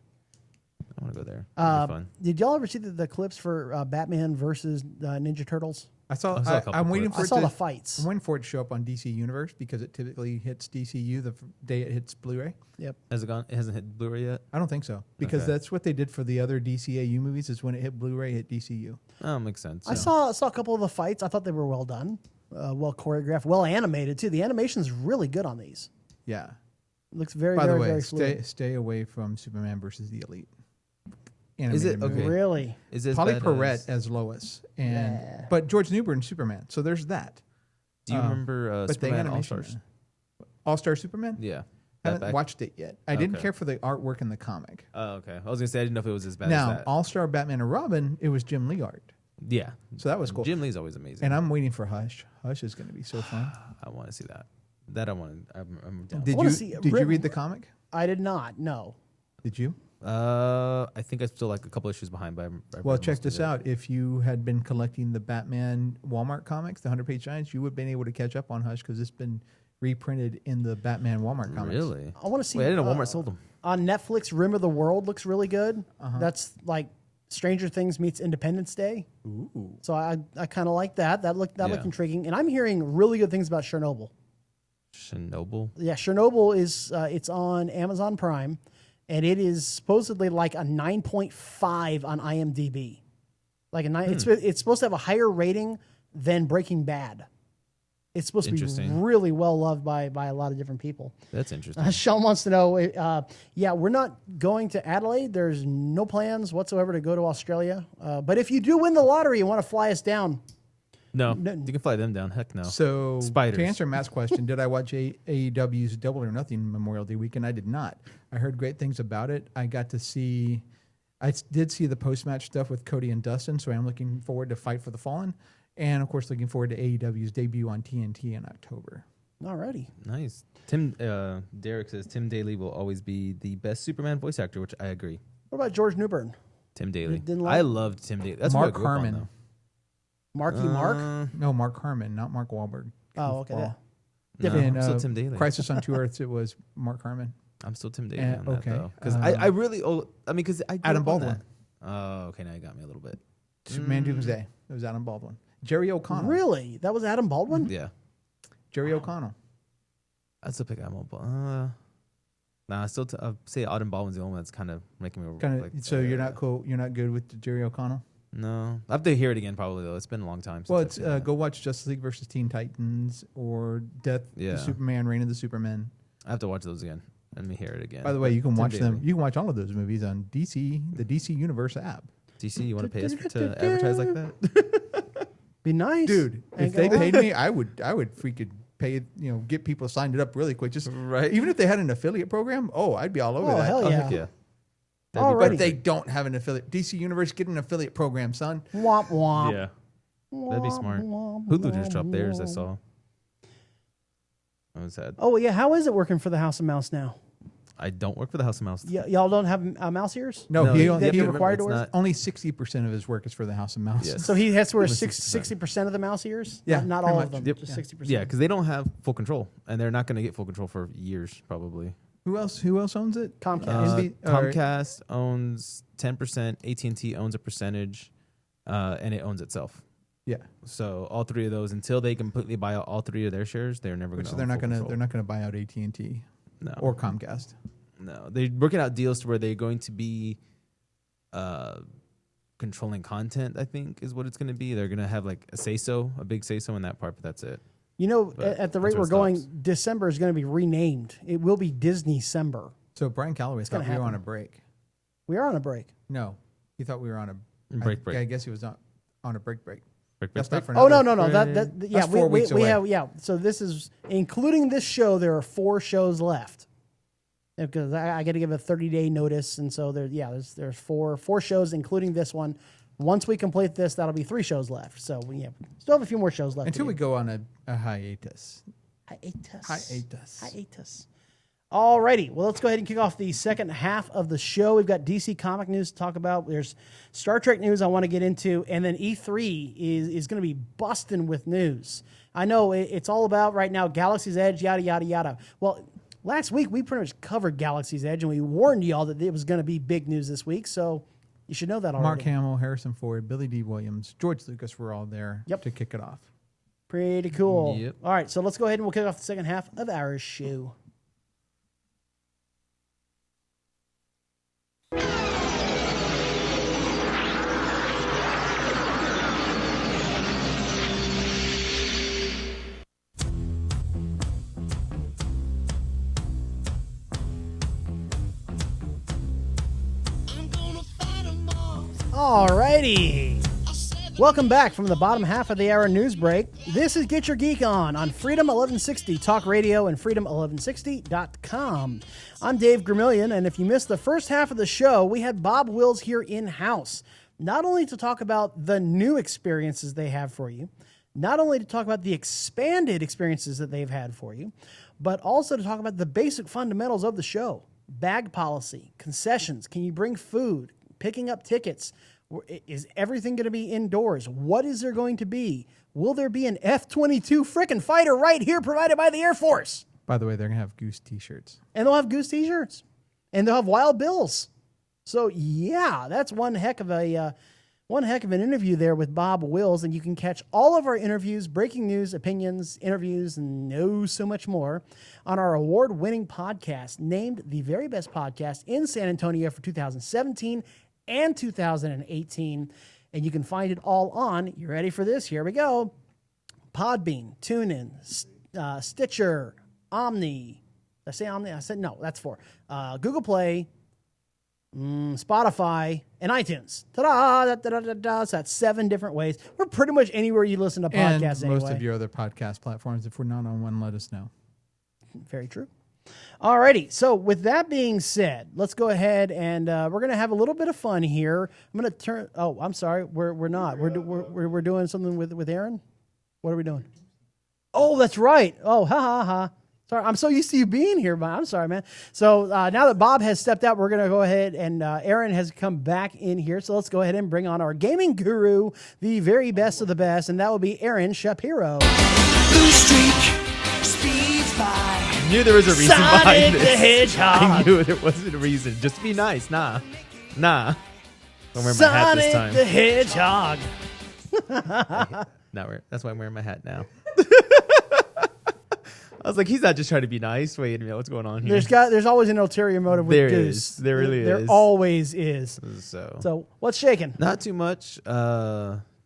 S6: I want to go there. That'd be fun.
S1: Did y'all ever see the clips for Batman versus Ninja Turtles?
S3: I saw
S6: I saw a couple
S3: I'm waiting
S6: clips.
S3: for
S1: I
S3: it
S1: saw
S3: to,
S1: the fights.
S3: I'm waiting for it to show up on DC Universe because it typically hits DCU the day it hits Blu-ray.
S1: Yep.
S6: Has it gone? It hasn't hit Blu-ray yet.
S3: I don't think so because
S6: Okay.
S3: that's what they did for the other DCAU movies. Is when it hit Blu-ray, it hit DCU.
S6: Oh, makes sense.
S1: I saw a couple of the fights. I thought they were well done, well choreographed, well animated too. The animation's really good on these.
S3: Yeah.
S1: It looks very,
S3: By
S1: very,
S3: the way,
S1: very fluid.
S3: stay away from Superman versus the Elite.
S6: Is it?
S3: Animated movie.
S6: Okay.
S1: Really?
S6: Is it as
S3: Polly
S6: bad
S3: Perrette
S6: as-
S3: as Lois, and
S1: Yeah.
S3: but George Newbern Superman. So there's that.
S6: Do you remember
S3: But the
S6: Superman All
S3: animation,
S6: Stars?
S3: All-Star Superman.
S6: Yeah.
S3: Haven't
S6: That back-
S3: watched it yet. I didn't
S6: Okay.
S3: care for the artwork in the comic.
S6: Oh, okay. I was gonna say I didn't know if it was as bad
S3: Now,
S6: as that.
S3: All-Star Batman and Robin, it was Jim Lee art.
S6: Yeah.
S3: So that was cool.
S6: Jim Lee's always amazing.
S3: And I'm waiting for Hush. Hush is going to be so fun.
S6: I want to see that. That I want. I'm down.
S3: Did
S1: wanna
S3: you
S1: see it
S3: did you
S1: written.
S3: read the comic?
S1: I did not. No.
S3: Did you?
S6: I think I'm still like a couple issues behind. But I
S3: Well,
S6: read
S3: check
S6: most of
S3: this
S6: it.
S3: out. If you had been collecting the Batman Walmart comics, the 100-page giants, you would have been able to catch up on Hush because it's been reprinted in the Batman Walmart comics.
S6: Really?
S1: I want to see.
S6: Wait, I didn't know Walmart sold them.
S1: On Netflix, Rim of the World looks really good.
S3: Uh-huh.
S1: That's like Stranger Things meets Independence Day. Ooh. So I kind of like that. That looked
S6: Yeah.
S1: intriguing. And I'm hearing really good things about Chernobyl.
S6: Chernobyl.
S1: Yeah, Chernobyl is it's on Amazon Prime, and it is supposedly like a 9.5 on IMDb. Like a 9, it's supposed to have a higher rating than Breaking Bad. It's supposed to be
S6: Interesting.
S1: really well loved by a lot of different people.
S6: That's interesting.
S1: Sean wants to know, yeah, we're not going to Adelaide. There's no plans whatsoever to go to Australia. But if you do win the lottery and want to fly us down,
S6: No, you can fly them down. Heck no.
S3: So
S6: Spiders.
S3: to answer Matt's question, did I watch AEW's Double or Nothing Memorial Day weekend? I did not. I heard great things about it. I did see the post-match stuff with Cody and Dustin, so I'm looking forward to Fight for the Fallen. And, of course, looking forward to AEW's debut on TNT in October.
S1: alrighty.
S6: Nice. Derek says Tim Daly will always be the best Superman voice actor, which I agree.
S1: What about George Newbern?
S6: Tim Daly.
S1: Didn't like-
S6: I loved Tim Daly. That's
S3: Mark
S6: what I grew up on,
S3: Harmon.
S6: though.
S1: Marky Mark?
S3: No, Mark Harmon, not Mark Wahlberg.
S1: Oh, okay.
S3: Goofball.
S1: Yeah.
S6: No,
S3: In
S6: I'm still Tim Daly.
S3: Crisis on Two Earths, it was Mark Harmon.
S6: I'm still Tim Daly on
S3: Okay.
S6: that, though. Because I really... because I grew
S3: Adam
S6: up on
S3: Baldwin.
S6: that. Oh, okay. Now you got me a little bit.
S3: Superman Doomsday. It was Adam Baldwin. Jerry O'Connell.
S1: Really? That was Adam Baldwin?
S6: Yeah.
S3: Jerry O'Connell.
S6: I'd still pick Adam Baldwin. Nah, I still say Adam Baldwin's the only one that's kind of making me...
S3: Kind of.
S6: like,
S3: So you're not cool. You're not good with Jerry O'Connell.
S6: No. I have to hear it again, probably, though. It's been a long time since
S3: Well,
S6: I've
S3: it's
S6: seen that.
S3: go watch Justice League versus Teen Titans or Death,
S6: Yeah.
S3: the Superman, Reign of the Supermen.
S6: I have to watch those again. Let me hear it again.
S3: By the way, you can
S6: Tim
S3: watch them.
S6: Daly.
S3: You can watch all of those movies on DC, the DC Universe app.
S6: DC, you want to pay us to advertise like that?
S1: Be nice.
S3: Dude, if
S1: Ain't
S3: they
S1: gonna
S3: paid
S1: lie.
S3: me, I would freaking pay. Get people signed up really quick. Just
S6: Right.
S3: Even if they had an affiliate program, I'd be all over
S1: Oh,
S3: that.
S1: hell
S6: Oh,
S1: yeah.
S6: heck yeah.
S1: Alrighty.
S3: But they don't have an affiliate. DC Universe, get an affiliate program, son.
S1: Womp womp.
S6: Yeah. That'd be smart. Hulu just dropped theirs, I saw. I was sad.
S1: Oh, yeah. How is it working for the House of Mouse now?
S6: I don't work for the House of Mouse.
S1: Y'all don't have mouse ears?
S3: No,
S6: No,
S3: he
S6: you
S3: only,
S1: have to
S3: he-
S1: remember, required to
S6: it's
S1: wear?
S6: not-
S3: only 60% of his work is for the House of Mouse.
S6: Yes.
S1: So he has to wear
S6: Only
S1: 60% of the mouse ears?
S3: Yeah,
S1: Not
S3: pretty
S1: all
S3: much.
S1: of them.
S6: Yep.
S1: Just 60%.
S6: Yeah, because they don't have full control, and they're not going to get full control for years, probably.
S3: Who else owns it?
S1: Comcast.
S6: Comcast owns 10%, AT&T owns a percentage, and it owns itself.
S3: Yeah.
S6: So all three of those, until they completely buy out all three of their shares, they're never going to.
S3: So they're not gonna buy out AT&T
S6: No.
S3: or Comcast.
S6: No, they're working out deals to where they're going to be controlling content, I think, is what it's going to be. They're going to have like a big say-so in that part, but that's it.
S1: At the
S6: that's
S1: rate
S6: where
S1: we're
S6: it
S1: going,
S6: stops.
S1: December is going to be renamed. It will be Disney-cember.
S3: So Brian Calloway thought
S1: gonna
S3: we were on
S1: happen.
S3: a break.
S1: We are on a break.
S3: No, he thought we were on a
S6: Break.
S3: I guess he was not on a break.
S6: Break.
S3: That's not for
S1: Oh,
S3: another-
S1: no. Yeah,
S3: That's 4 weeks
S1: we
S3: away.
S1: have, yeah. So this is, including this show, there are 4 shows left. Because I got to give a 30-day notice. And so there's four shows, including this one. Once we complete this, that'll be 3 shows left. So we still have a few more shows left.
S3: Until
S1: to
S3: we
S1: do.
S3: go on a hiatus.
S1: Hiatus. Alrighty, well, let's go ahead and kick off the second half of the show. We've got DC comic news to talk about. There's Star Trek news I want to get into, and then E3 is going to be busting with news. I know it's all about right now Galaxy's Edge, yada, yada, yada. Well, last week we pretty much covered Galaxy's Edge, and we warned y'all that it was going to be big news this week, so You should know that already.
S3: Mark Hamill, Harrison Ford, Billy D. Williams, George Lucas were all there
S1: Yep.
S3: to kick it off.
S1: Pretty cool.
S6: Yep.
S1: All right, so let's go ahead and we'll kick off the second half of our show. Alrighty. Welcome back from the bottom half of the hour news break. This is Get Your Geek On Freedom 1160 Talk Radio and freedom1160.com. I'm Dave Gramillion, and if you missed the first half of the show, we had Bob Wills here in-house, not only to talk about the new experiences they have for you, not only to talk about the expanded experiences that they've had for you, but also to talk about the basic fundamentals of the show. Bag policy, concessions, can you bring food, picking up tickets. Is everything going to be indoors? What is there going to be? Will there be an F-22 frickin' fighter right here provided by the Air Force?
S3: By the way, they're going to have Goose t-shirts.
S1: And they'll have Goose t-shirts. And they'll have Wild Bills. So, yeah, that's one heck of an interview there with Bob Wills. And you can catch all of our interviews, breaking news, opinions, interviews, and so much more on our award-winning podcast, named the very best podcast in San Antonio for 2017 and 2018. And you can find it all on, you ready for this? Here we go. Podbean, TuneIn, Stitcher, Omni. Did I say Omni? I said no, that's 4. Google Play, Spotify, and iTunes. Ta-da! Da-da-da-da. So that's 7 different ways. We're pretty much anywhere you listen to podcasts
S3: and most
S1: anyway.
S3: of your other podcast platforms. If we're not on one, let us know.
S1: Very true. Alrighty, so with that being said, let's go ahead and we're going to have a little bit of fun here. I'm going to turn. Oh, I'm sorry, we're not. We're doing something with Aaron. What are we doing? Oh, that's right. Oh, ha ha ha. Sorry, I'm so used to you being here, but I'm sorry, man. So now that Bob has stepped out, we're going to go ahead and Aaron has come back in here. So let's go ahead and bring on our gaming guru, the very best of the best, and that will be Aaron Shapiro.
S8: Blue streak speeds by.
S6: I knew there was a reason
S1: Sonic
S6: behind
S1: the
S6: this.
S1: Hedgehog.
S6: I knew there wasn't a reason. Just be nice. Nah. Don't wear my hat this
S1: Sonic
S6: time.
S1: the Hedgehog.
S6: That's why I'm wearing my hat now. I was like, he's not just trying to be nice. Wait a minute, what's going on here?
S1: There's always an ulterior motive with
S6: There
S1: Goose.
S6: is. There really
S1: There
S6: is.
S1: always is.
S6: So
S1: what's shaking?
S6: not too much.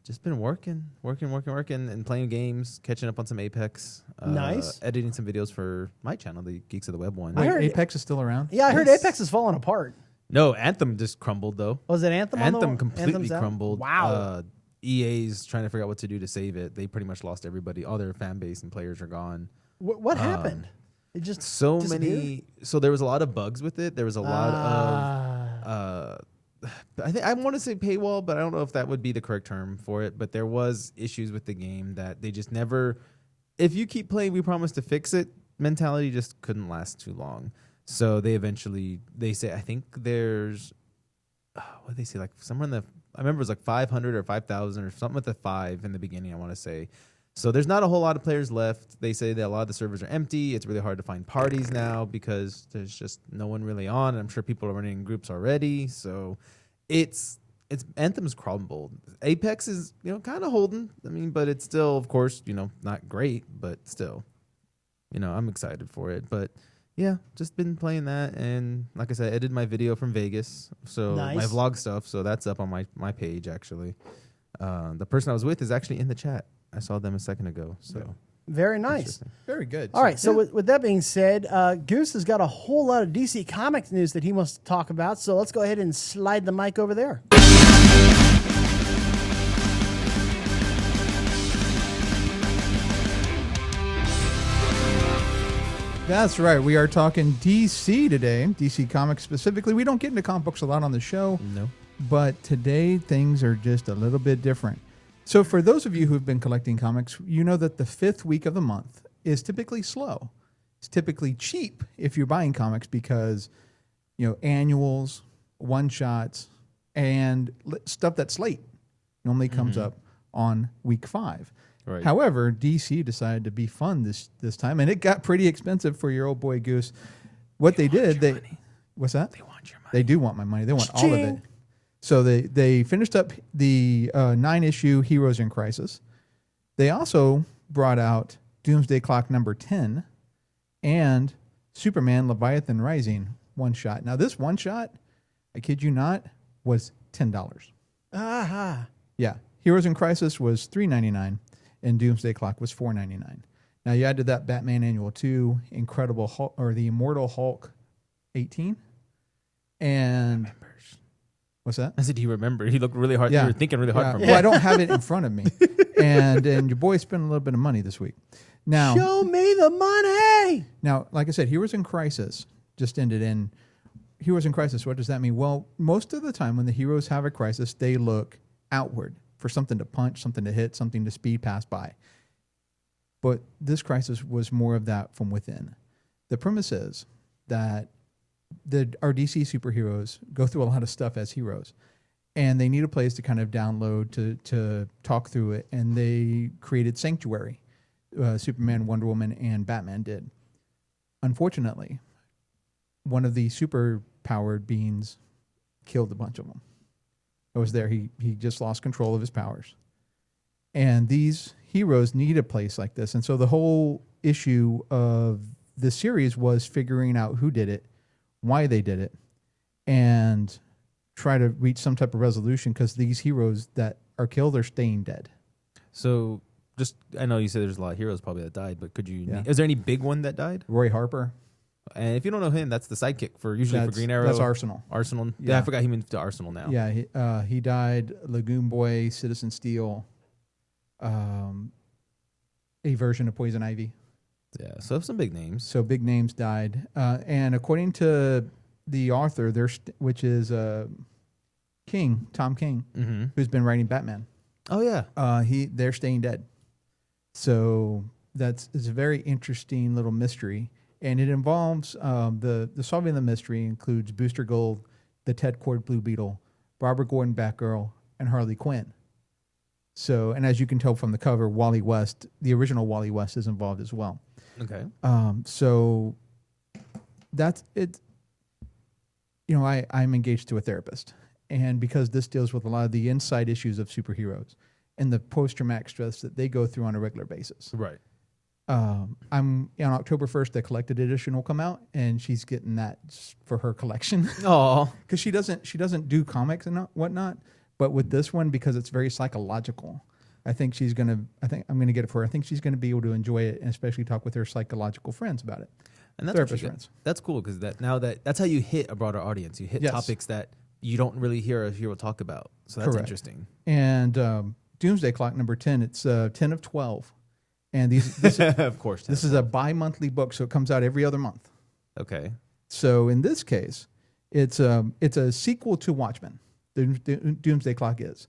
S6: Just been working, and playing games, catching up on some Apex.
S1: Nice.
S6: Editing some videos for my channel, the Geeks of the Web one.
S1: I heard-
S3: Apex is still around?
S1: Yeah, I heard Apex is falling apart.
S6: No, Anthem just crumbled though.
S1: Was it Anthem? on the-
S6: Anthem completely
S1: Anthem's out?
S6: crumbled.
S1: Wow.
S6: EA's trying to figure out what to do to save it. They pretty much lost everybody. All their fan base and players are gone.
S1: What happened? It just
S6: So
S1: disappeared?
S6: many. So there was a lot of bugs with it. There was a lot of. I want to say paywall, but I don't know if that would be the correct term for it. But there was issues with the game that they just never. If you keep playing, we promise to fix it. Mentality just couldn't last too long. So they say, I think there's, what did they say, like somewhere in the, I remember it was like 500 or 5,000 or something with the 5 in the beginning, I want to say. So there's not a whole lot of players left. They say that a lot of the servers are empty. It's really hard to find parties now because there's just no one really on. I'm sure people are running in groups already. So it's Anthem's crumbled. Apex is, kind of holding. I mean, but it's still, of course, not great, but still, I'm excited for it. But yeah, just been playing that. And like I said, I edited my video from Vegas. So
S1: Nice.
S6: my vlog stuff. So that's up on my page, actually. The person I was with is actually in the chat. I saw them a second ago. So
S1: Very nice.
S3: Very good.
S1: All right, so with that being said, Goose has got a whole lot of DC Comics news that he wants to talk about. So let's go ahead and slide the mic over there.
S3: That's right. We are talking DC today, DC Comics specifically. We don't get into comic books a lot on the show.
S6: No.
S3: But today things are just a little bit different. So for those of you who've been collecting comics, you know that the 5th week of the month is typically slow. It's typically cheap if you're buying comics because, annuals, one-shots, and stuff that's late normally comes up on week 5.
S6: Right.
S3: However, DC decided to be fun this time, and it got pretty expensive for your old boy Goose. What they did,
S6: money.
S3: What's that?
S6: They want your money.
S3: They do want my money. They want all of it. So they finished up the 9-issue Heroes in Crisis. They also brought out Doomsday Clock number 10 and Superman Leviathan Rising one-shot. Now, this one-shot, I kid you not, was $10.
S1: Aha.
S3: Yeah. Heroes in Crisis was $3.99 and Doomsday Clock was $4.99. Now, you add to that Batman Annual 2, Incredible Hulk, or the Immortal Hulk 18. And what's that?
S6: I said he remembered. He looked really hard.
S3: Yeah.
S6: You were thinking really hard for me.
S3: Well, I don't have it in front of me. And your boy spent a little bit of money this week. Now,
S1: Show me the money.
S3: Now, like I said, Heroes in Crisis just ended in Heroes in Crisis. What does that mean? Well, most of the time when the heroes have a crisis, they look outward for something to punch, something to hit, something to speed past by. But this crisis was more of that from within. The premise is that our DC superheroes go through a lot of stuff as heroes, and they need a place to kind of download to talk through it, and they created Sanctuary. Superman, Wonder Woman, and Batman did. Unfortunately, one of the super-powered beings killed a bunch of them. I was there. He just lost control of his powers. And these heroes need a place like this. And so the whole issue of the series was figuring out who did it, why they did it, and try to reach some type of resolution because these heroes that are killed are staying dead.
S6: So, I know you said there's a lot of heroes probably that died, but
S3: Yeah.
S6: is there any big one that died?
S3: Roy Harper.
S6: And if you don't know him, that's the sidekick for Green Arrow.
S3: That's Arsenal.
S6: Arsenal.
S3: Yeah.
S6: I forgot he moved to Arsenal now.
S3: Yeah, he died. Lagoon Boy, Citizen Steel, a version of Poison Ivy.
S6: Yeah, so some big names.
S3: So big names died. And according to the author, which is Tom King, who's been writing Batman.
S6: Oh yeah.
S3: They're staying dead. So it's a very interesting little mystery, and it involves the solving the mystery includes Booster Gold, the Ted Kord Blue Beetle, Barbara Gordon Batgirl, and Harley Quinn. So, and as you can tell from the cover, Wally West, the original Wally West, is involved as well.
S6: Okay.
S3: So that's it. You know, I'm engaged to a therapist, and because this deals with a lot of the inside issues of superheroes and the post-traumatic stress that they go through on a regular basis.
S6: Right.
S3: I'm on October 1st, the collected edition will come out, and she's getting that for her collection.
S6: Oh,
S3: because she doesn't do comics and whatnot, but with this one, because it's very psychological, I think I'm gonna get it for her. I think she's gonna be able to enjoy it, and especially talk with her psychological friends about it.
S6: And that's
S3: therapist friends.
S6: That's cool because that's how you hit a broader audience. You hit topics that you don't really hear a hero talk about. So that's
S3: Correct.
S6: Interesting.
S3: And Doomsday Clock number 10. It's 10 of 12, and this
S6: of course
S3: this is a bi-monthly book, so it comes out every other month.
S6: Okay.
S3: So in this case, it's a sequel to Watchmen. The Doomsday Clock is,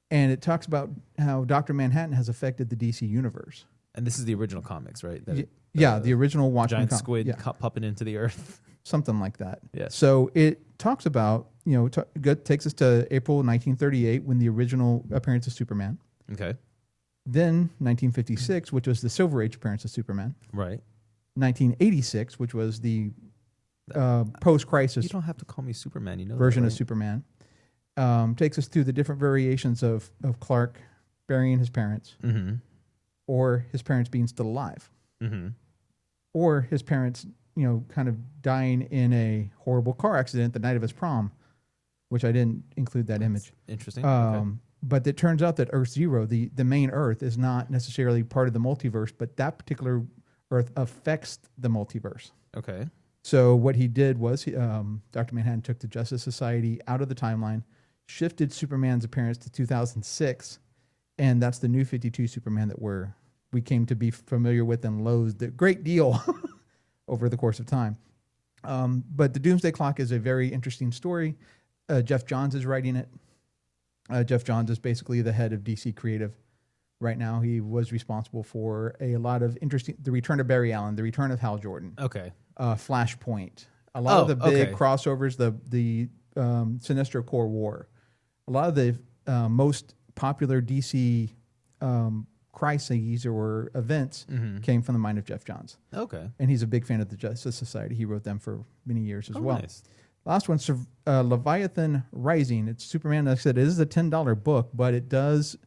S3: and it talks about how Dr. Manhattan has affected the DC universe.
S6: And this is the original comics, right?
S3: The original Watchmen
S6: giant squid popping into the earth,
S3: something like that.
S6: Yes.
S3: So it talks about takes us to April 1938 when the original appearance of Superman.
S6: Okay.
S3: Then 1956, which was the Silver Age appearance of Superman.
S6: Right.
S3: 1986, which was the post-crisis.
S6: You don't have to call me Superman.
S3: Version
S6: that,
S3: of Superman. Takes us through the different variations of Clark burying his parents, or his parents being still alive, or his parents, kind of dying in a horrible car accident the night of his prom, which I didn't include that image.
S6: Interesting. Okay.
S3: But it turns out that Earth Zero, the main Earth, is not necessarily part of the multiverse, but that particular Earth affects the multiverse.
S6: Okay.
S3: So what he did was, Dr. Manhattan took the Justice Society out of the timeline, shifted Superman's appearance to 2006, and that's the New 52 Superman that we came to be familiar with and loathed a great deal over the course of time. But the Doomsday Clock is a very interesting story. Jeff Johns is writing it. Jeff Johns is basically the head of DC Creative right now. He was responsible for a lot of the return of Barry Allen, the return of Hal Jordan.
S6: Okay.
S3: Flashpoint. A lot of the big crossovers, the Sinestro Corps War. A lot of the most popular DC crises or events came from the mind of Jeff Johns.
S6: Okay.
S3: And he's a big fan of the Justice Society. He wrote them for many years as well.
S6: Nice.
S3: Last one, Leviathan Rising. It's Superman. Like I said, it is a $10 book, but it does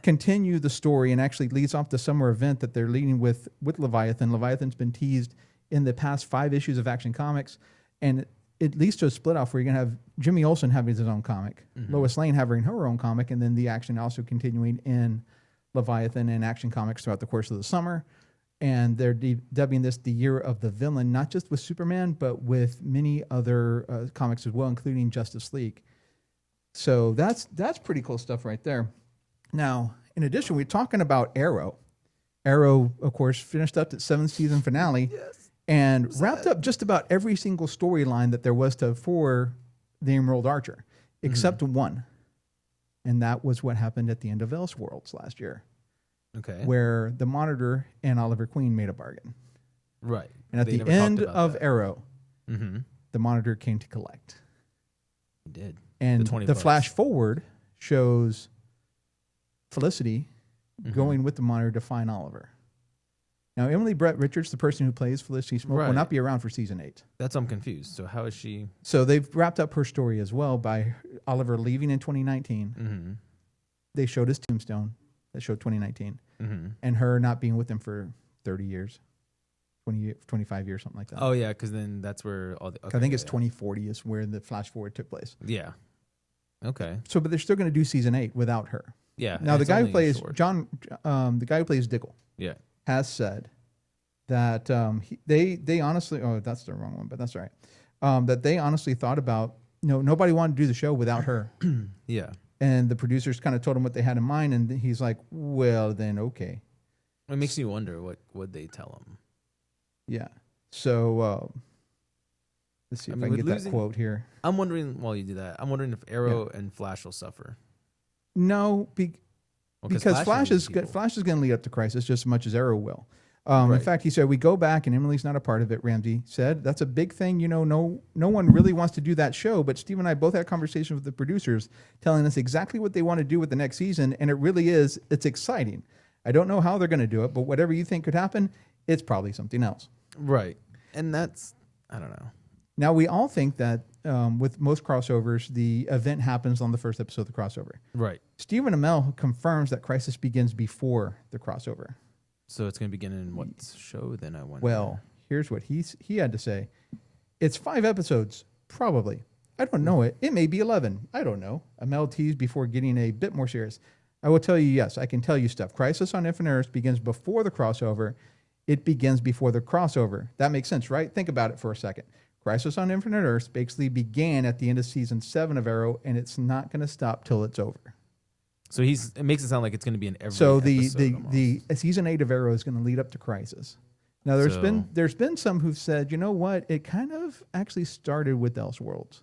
S3: continue the story and actually leads off the summer event that they're leading with Leviathan. Leviathan's been teased in the past 5 issues of Action Comics, and it leads to a split off where you're going to have Jimmy Olsen having his own comic, Lois Lane having her own comic, and then the action also continuing in Leviathan and Action Comics throughout the course of the summer. And they're dubbing this the Year of the Villain, not just with Superman, but with many other comics as well, including Justice League. So that's pretty cool stuff right there. Now, in addition, we're talking about Arrow. Arrow, of course, finished up its 7th season finale and wrapped up just about every single storyline that there was for the Emerald Archer, except one. And that was what happened at the end of Elseworlds last year.
S6: Okay.
S3: Where the Monitor and Oliver Queen made a bargain.
S6: Right.
S3: And at
S6: They
S3: the
S6: never talked
S3: end
S6: about
S3: of
S6: that.
S3: Arrow,
S6: the
S3: Monitor came to collect.
S6: He did.
S3: And
S6: $20
S3: the flash forward shows Felicity going with the Monitor to find Oliver. Now, Emily Brett Richards, the person who plays Felicity Smoke, will
S6: Right.
S3: not be around for season 8.
S6: That's I'm confused. So how is she?
S3: So they've wrapped up her story as well by Oliver leaving in 2019. They showed his tombstone. That showed 2019. And her not being with him for 30 years, 25 years, something like that.
S6: Oh yeah, because then that's where all the.
S3: I think it's 2040 is where the flash forward took place.
S6: Yeah. Okay.
S3: So, but they're still going to do season 8 without her.
S6: Yeah.
S3: Now
S6: and
S3: the
S6: it's
S3: guy who
S6: only
S3: plays
S6: short.
S3: the guy who plays Dickel,
S6: Yeah.
S3: has said that they honestly, that's the wrong one, but that's all right. That they honestly thought about, nobody wanted to do the show without her.
S6: Yeah.
S3: And the producers kind of told him what they had in mind, and he's like, well, then okay.
S6: It makes me wonder what would they tell him.
S3: Yeah. So let's see if I can
S6: with
S3: get that quote here.
S6: I'm wondering while you do that. I'm wondering if Arrow and Flash will suffer.
S3: No,
S6: Well,
S3: because Flash is
S6: people.
S3: going to lead up to Crisis just as much as Arrow will.
S6: Right.
S3: In fact, he said, we go back, and Emily's not a part of it, Ramsey said. That's a big thing. No one really wants to do that show, but Steve and I both had conversations with the producers telling us exactly what they want to do with the next season, and it really is, it's exciting. I don't know how they're going to do it, but whatever you think could happen, it's probably something else.
S6: Right. And that's, I don't know.
S3: Now, we all think that with most crossovers, the event happens on the first episode of the crossover.
S6: Right.
S3: Stephen Amell confirms that Crisis begins before the crossover.
S6: So it's going to begin in what show then, I wonder?
S3: Well, here's what he had to say. It's 5 episodes, probably. I don't know it. It may be 11. I don't know. Amell teased before getting a bit more serious. I will tell you, yes, I can tell you stuff. Crisis on Infinite Earths begins before the crossover. It begins before the crossover. That makes sense, right? Think about it for a second. Crisis on Infinite Earths basically began at the end of season 7 of Arrow, and it's not going to stop till it's over.
S6: So it makes it sound like it's going to be in every
S3: So
S6: episode
S3: the season 8 of Arrow is going to lead up to Crisis. Now there's been some who've said, you know what, it kind of actually started with Elseworlds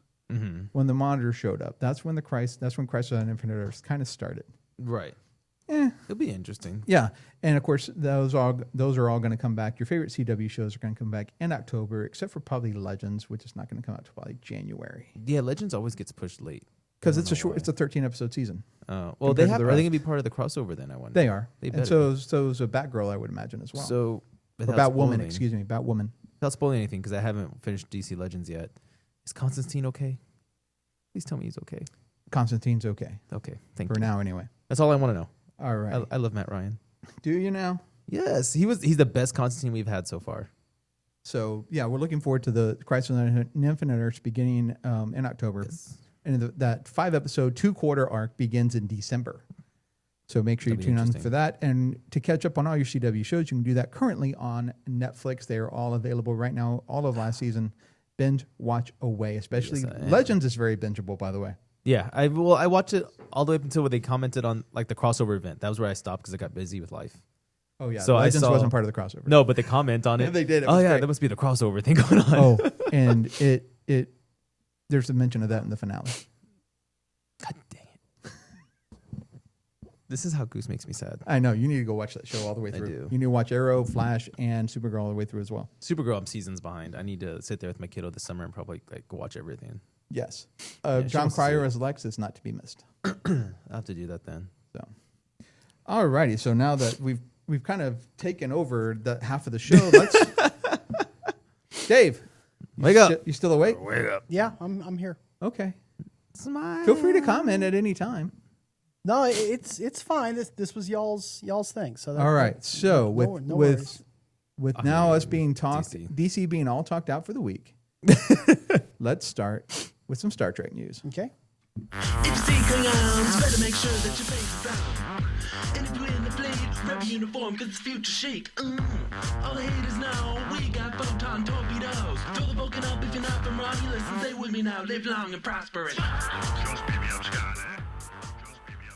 S3: when the Monitor showed up. That's when Crisis on Infinite Earths kind of started.
S6: Right. It'll be interesting.
S3: Yeah, and of course those are all going to come back. Your favorite CW shows are going to come back in October, except for probably Legends, which is not going to come out until probably January.
S6: Yeah, Legends always gets pushed late.
S3: Because it's a 13 episode season.
S6: Well,
S3: compared
S6: they
S3: to
S6: have.
S3: the
S6: Are they
S3: rest.
S6: going to be part of the crossover then? I wonder.
S3: They are.
S6: They
S3: and
S6: better
S3: so is a Batgirl, I would imagine as well.
S6: So
S3: or
S6: without
S3: Batwoman,
S6: spoiling-
S3: excuse me, Batwoman.
S6: Without spoiling anything, because I haven't finished DC Legends yet. Is Constantine okay? Please tell me he's okay.
S3: Constantine's okay
S6: Okay, thank
S3: for
S6: you.
S3: now, anyway.
S6: That's all I want to know.
S3: All right.
S6: I love Matt Ryan.
S3: Do you now?
S6: Yes, he's the best Constantine we've had so far.
S3: So yeah, we're looking forward to the Crisis on Infinite Earths beginning in October,
S6: Yes.
S3: and that 5 episode 2-quarter arc begins in December. So make sure
S6: That'll
S3: you
S6: be
S3: tune on
S6: interesting.
S3: for that, and to catch up on all your CW shows, you can do that currently on Netflix. They are all available right now. All of last season, binge watch away. Especially
S6: Yes, I am.
S3: Legends is very bingeable, by the way.
S6: Yeah, I watched it all the way up until where they commented on like the crossover event. That was where I stopped because I got busy with life.
S3: Oh yeah,
S6: So I
S3: Legends
S6: saw-
S3: wasn't part of the crossover.
S6: No, but they comment on it.
S3: They did. It
S6: Oh
S3: was
S6: yeah,
S3: great.
S6: that must be the crossover thing going on.
S3: Oh, and it there's a mention of that in the finale.
S6: God dang it! This is how Goose makes me sad.
S3: I know you need to go watch that show all the way
S6: I
S3: through.
S6: do.
S3: You need to watch Arrow, Flash, and Supergirl all the way through as well.
S6: Supergirl, I'm seasons behind. I need to sit there with my kiddo this summer and probably like go watch everything.
S3: Yes,
S6: she
S3: John
S6: wants to see
S3: Cryer
S6: it.
S3: as Lex is not to be missed.
S6: I'll have to do that then.
S3: So, alrighty. So now that we've kind of taken over the half of the show, let's Dave.
S6: Wake up.
S3: You still awake?
S1: Yeah, I'm here.
S3: Okay.
S6: Smile.
S3: Feel free to comment at any time.
S1: No, it's fine. This was y'all's thing. So
S3: All right. So
S1: no worries.
S3: with now us being
S6: DC.
S3: DC being all talked out for the week, let's start with some Star Trek news.
S1: Okay.
S9: If you see Klingons, better make sure that your face is out. And if you're in the fleet, rep your uniform, cause it's future chic. All the haters know, we got photon torpedoes. Throw the Vulcan up if you're not from Romulus, and stay with me now, live long and prosperous.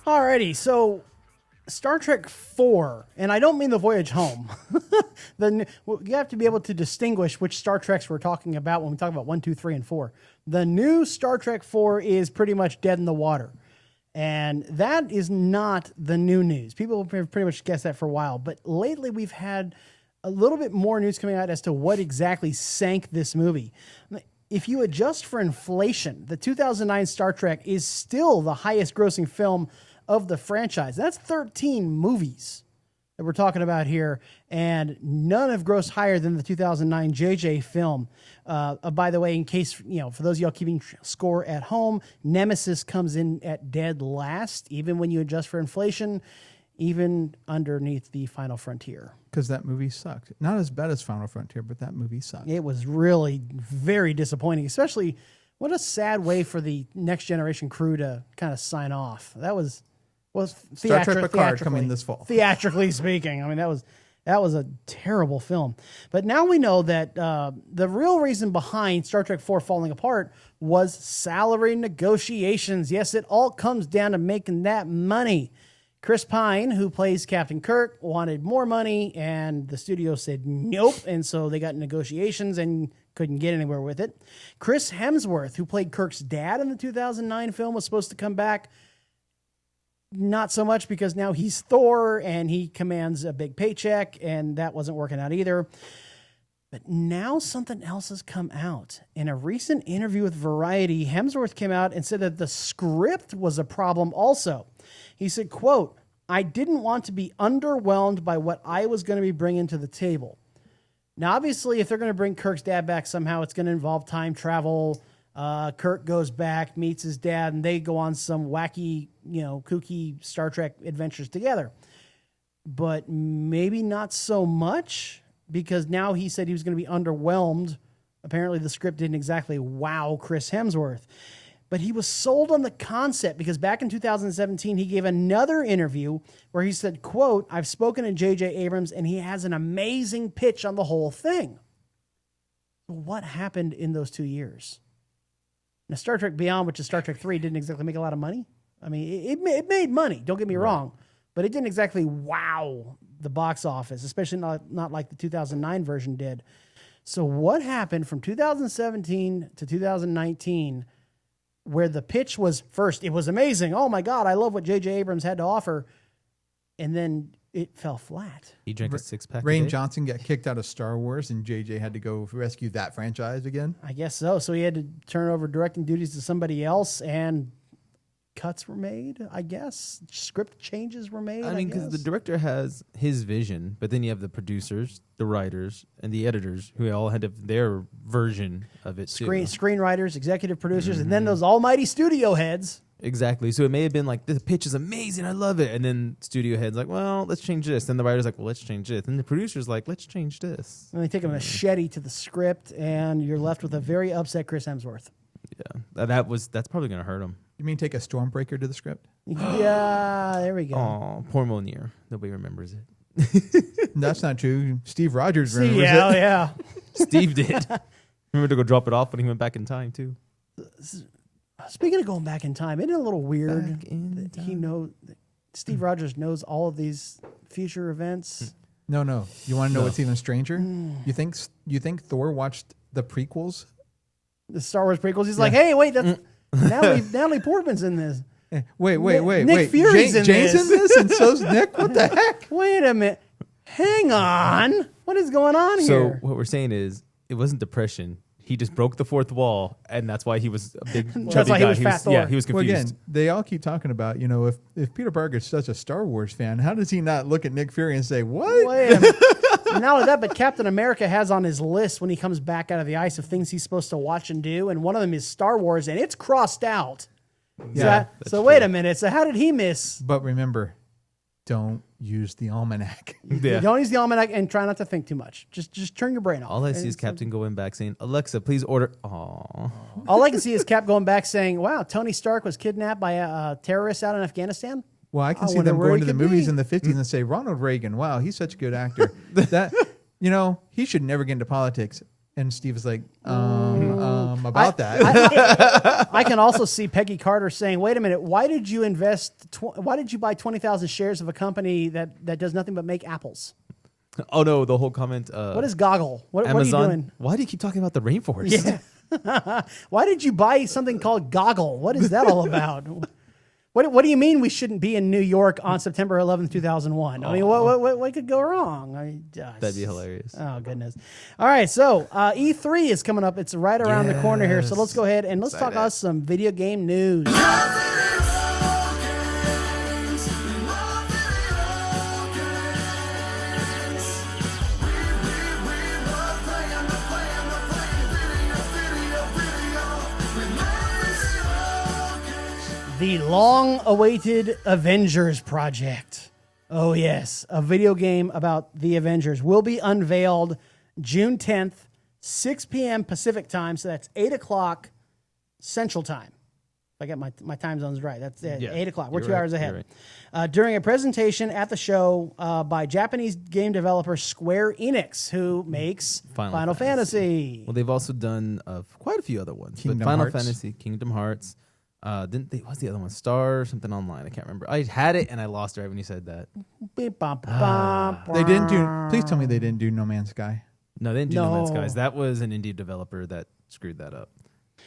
S1: Alrighty, so Star Trek 4, and I don't mean the voyage home. You have to be able to distinguish which Star Treks we're talking about when we talk about 1, 2, 3, and 4. The new Star Trek 4 is pretty much dead in the water. And that is not the new news. People have pretty much guessed that for a while. But lately we've had a little bit more news coming out as to what exactly sank this movie. If you adjust for inflation, the 2009 Star Trek is still the highest grossing film of the franchise. That's 13 movies that we're talking about here, and none have grossed higher than the 2009 JJ film. By the way, in case, for those of y'all keeping score at home, Nemesis comes in at dead last, even when you adjust for inflation, even underneath the Final Frontier.
S3: Because that movie sucked. Not as bad as Final Frontier, but that movie sucked.
S1: It was really very disappointing, especially what a sad way for the Next Generation crew to kind of sign off. That was
S3: Star Trek Picard coming this fall.
S1: Theatrically speaking, I mean, that was a terrible film. But now we know that the real reason behind Star Trek 4 falling apart was salary negotiations. Yes, it all comes down to making that money. Chris Pine, who plays Captain Kirk, wanted more money, and the studio said nope, and so they got negotiations and couldn't get anywhere with it. Chris Hemsworth, who played Kirk's dad in the 2009 film, was supposed to come back. Not so much, because now he's Thor and he commands a big paycheck, and that wasn't working out either. But now something else has come out. In a recent interview with Variety, Hemsworth came out and said that the script was a problem also. He said, quote, "I didn't want to be underwhelmed by what I was going to be bringing to the table." Now, obviously, if they're going to bring Kirk's dad back somehow, it's going to involve time travel. Kirk goes back, meets his dad, and they go on some wacky, kooky Star Trek adventures together. But maybe not so much, because now he said he was going to be underwhelmed. Apparently the script didn't exactly wow Chris Hemsworth. But he was sold on the concept, because back in 2017, he gave another interview where he said, quote, "I've spoken to J.J. Abrams, and he has an amazing pitch on the whole thing." What happened in those 2 years? Now, Star Trek Beyond, which is Star Trek 3, didn't exactly make a lot of money. I mean, it made money, don't get me wrong, but it didn't exactly wow the box office, especially not like the 2009 version did. So what happened from 2017 to 2019, where the pitch was, first, it was amazing. Oh my God, I love what J.J. Abrams had to offer. And then it fell flat.
S6: He drank a six-pack.
S3: Rian Johnson got kicked out of Star Wars, and JJ had to go rescue that franchise again.
S1: I guess so. So he had to turn over directing duties to somebody else, and cuts were made, I guess. Script changes were made,
S6: I mean, because the director has his vision, but then you have the producers, the writers, and the editors who all had their version of it too.
S1: Screenwriters, executive producers, and then those almighty studio heads.
S6: Exactly. So it may have been like, the pitch is amazing, I love it. And then studio head's like, well, let's change this. Then the writer's like, well, let's change this. And the producer's like, let's change this.
S1: And they take a machete to the script, and you're left with a very upset Chris Hemsworth.
S6: Yeah. That's probably going to hurt him.
S3: You mean take a Stormbreaker to the script?
S1: Yeah, there we go.
S6: Oh, poor Monier. Nobody remembers it.
S3: That's not true. Steve Rogers remembers it.
S1: Yeah.
S6: Steve did. Remember to go drop it off when he went back in time, too.
S1: Speaking of going back in time, isn't it a little weird that Steve Rogers knows all of these future events?
S3: No. You want to know what's even stranger? You think Thor watched the prequels?
S1: The Star Wars prequels? He's like, hey, wait, that's Natalie Portman's in this.
S3: Wait.
S1: Nick Fury's in
S3: Jay's
S1: this.
S3: in this, and so's Nick? What the heck?
S1: Wait a minute. Hang on. What is going on here?
S6: So what we're saying is, it wasn't depression. He just broke the fourth wall, and that's why he was a big chubby
S1: That's why he
S6: guy.
S1: was Fat Thor.
S6: Yeah, he was
S3: Well,
S6: confused.
S3: again, they all keep talking about, if Peter Parker's such a Star Wars fan, how does he not look at Nick Fury and say, what?
S1: Wait a minute. Not only that, but Captain America has on his list when he comes back out of the ice of things he's supposed to watch and do, and one of them is Star Wars, and it's crossed out.
S3: Yeah,
S1: So wait a minute. So how did he miss?
S3: But remember, don't use the almanac.
S6: Yeah.
S1: Don't use the almanac and try not to think too much. Just turn your brain off.
S6: All I see is Captain going back saying, "Alexa, please order." Aww.
S1: All I can see is Cap going back saying, "Wow, Tony Stark was kidnapped by terrorists out in Afghanistan."
S3: Well, I can
S1: I
S3: see
S1: wonder
S3: them
S1: where
S3: going
S1: he
S3: to the
S1: could
S3: movies
S1: be.
S3: in the 50s and say, Ronald Reagan, wow, he's such a good actor. That, he should never get into politics. And Steve is like, about that.
S1: I can also see Peggy Carter saying, "Wait a minute, why did you why did you buy 20,000 shares of a company that does nothing but make apples?
S6: Oh no, the whole comment.
S1: What is Goggle? What are you
S6: Amazon?
S1: doing?
S6: Why do you keep talking about the rainforest?
S1: Yeah. Why did you buy something called Goggle? What is that all about?" What do you mean we shouldn't be in New York on September 11th, 2001? I mean, what could go wrong?
S6: That'd be hilarious.
S1: Oh, goodness. All right, so E3 is coming up. It's right around the corner here. So let's go ahead and let's talk about some video game news. The long-awaited Avengers project. Oh, yes. A video game about the Avengers will be unveiled June 10th, 6 p.m. Pacific time. So that's 8 o'clock Central time. If I get my time zones right. That's 8 o'clock. We're 2 hours ahead. Right. During a presentation at the show by Japanese game developer Square Enix, who makes Final Fantasy.
S6: Well, they've also done quite a few other ones.
S3: Kingdom
S6: Final
S3: Hearts.
S6: Fantasy, Kingdom Hearts. Didn't they? What's the other one? Star something online. I can't remember. I had it and I lost it right when you said that.
S3: They didn't do. Please tell me they didn't do No Man's Sky.
S6: No, they didn't do No Man's Skies. That was an indie developer that screwed that up.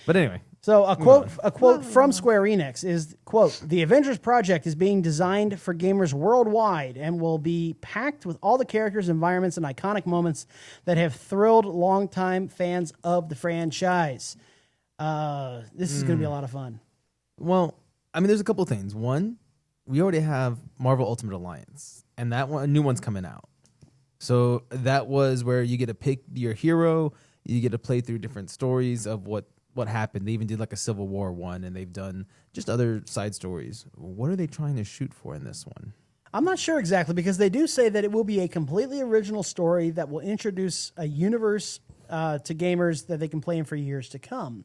S6: But anyway.
S1: So a quote from Square Enix is, quote, "The Avengers project is being designed for gamers worldwide and will be packed with all the characters, environments, and iconic moments that have thrilled longtime fans of the franchise." This is going to be a lot of fun.
S6: Well, I mean, there's a couple things. One, we already have Marvel Ultimate Alliance, and that one, a new one's coming out. So that was where you get to pick your hero, you get to play through different stories of what happened. They even did like a Civil War one, and they've done just other side stories. What are they trying to shoot for in this one?
S1: I'm not sure exactly, because they do say that it will be a completely original story that will introduce a universe to gamers that they can play in for years to come.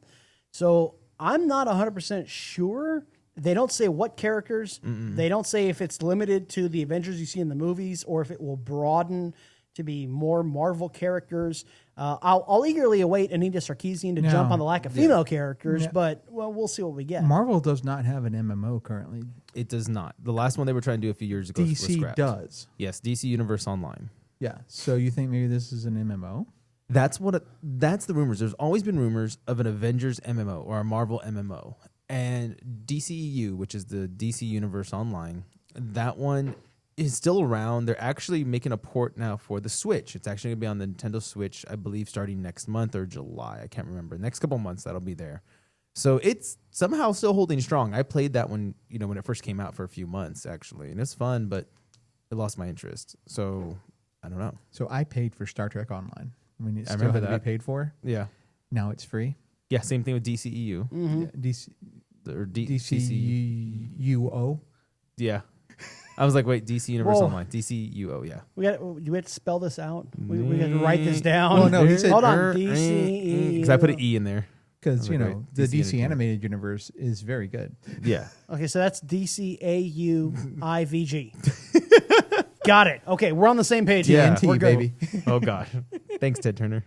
S1: So I'm not 100% sure. They don't say what characters. They don't say if it's limited to the Avengers you see in the movies or if it will broaden to be more Marvel characters. I'll eagerly await Anita Sarkeesian to jump on the lack of female characters, but we'll see what we get.
S3: Marvel does not have an MMO currently.
S6: It does not. The last one they were trying to do a few years ago was
S3: DC
S6: scrapped.
S3: does.
S6: Yes, DC Universe Online.
S3: Yeah. So you think maybe this is an MMO?
S6: That's the rumors. There's always been rumors of an Avengers MMO or a Marvel MMO. And DCEU, which is the DC Universe Online, that one is still around. They're actually making a port now for the Switch. It's actually going to be on the Nintendo Switch, I believe, starting next month or July. I can't remember. Next couple months, that'll be there. So it's somehow still holding strong. I played that one, when it first came out for a few months, actually. And it's fun, but it lost my interest. So I don't know.
S3: So I paid for Star Trek Online. I mean, it
S6: I
S3: still
S6: remember
S3: had to
S6: that.
S3: be paid for.
S6: Yeah.
S3: Now it's free.
S6: Yeah, same thing with DCEU.
S3: Yeah, DC,
S6: Or
S3: DCUO.
S6: Yeah. I was like, wait, DC Universe
S1: Whoa.
S6: Online. DCUO, yeah.
S1: Do we have to spell this out? We have to write this down.
S3: Well, no, he said
S1: Hold on. DC.
S6: Because I put an E in there.
S3: Because,
S6: like, wait,
S3: the
S6: DC
S3: DC animated universe is very good.
S6: Yeah.
S1: Okay, so that's DCAUIVG. Got it. Okay, we're on the same page.
S6: Yeah.
S3: TNT,
S1: We're good.
S3: baby.
S6: Oh, gosh. Thanks, Ted Turner.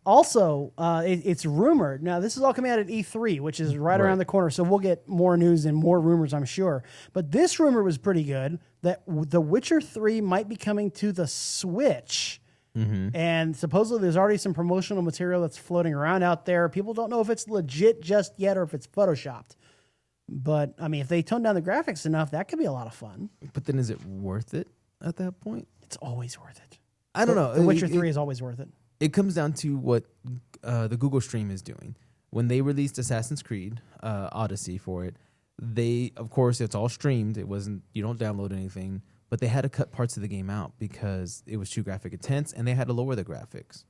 S1: Also, it's rumored. Now, this is all coming out at E3, which is right around the corner. So we'll get more news and more rumors, I'm sure. But this rumor was pretty good that The Witcher 3 might be coming to the Switch. And supposedly there's already some promotional material that's floating around out there. People don't know if it's legit just yet or if it's photoshopped. But, I mean, if they tone down the graphics enough, that could be a lot of fun.
S6: But then is it worth it at that point?
S1: It's always worth it.
S6: I don't know.
S1: The Witcher 3 is always worth it.
S6: It comes down to what the Google Stream is doing. When they released Assassin's Creed Odyssey for it, of course, it's all streamed. It wasn't, you don't download anything, but they had to cut parts of the game out because it was too graphic intense, and they had to lower the graphics.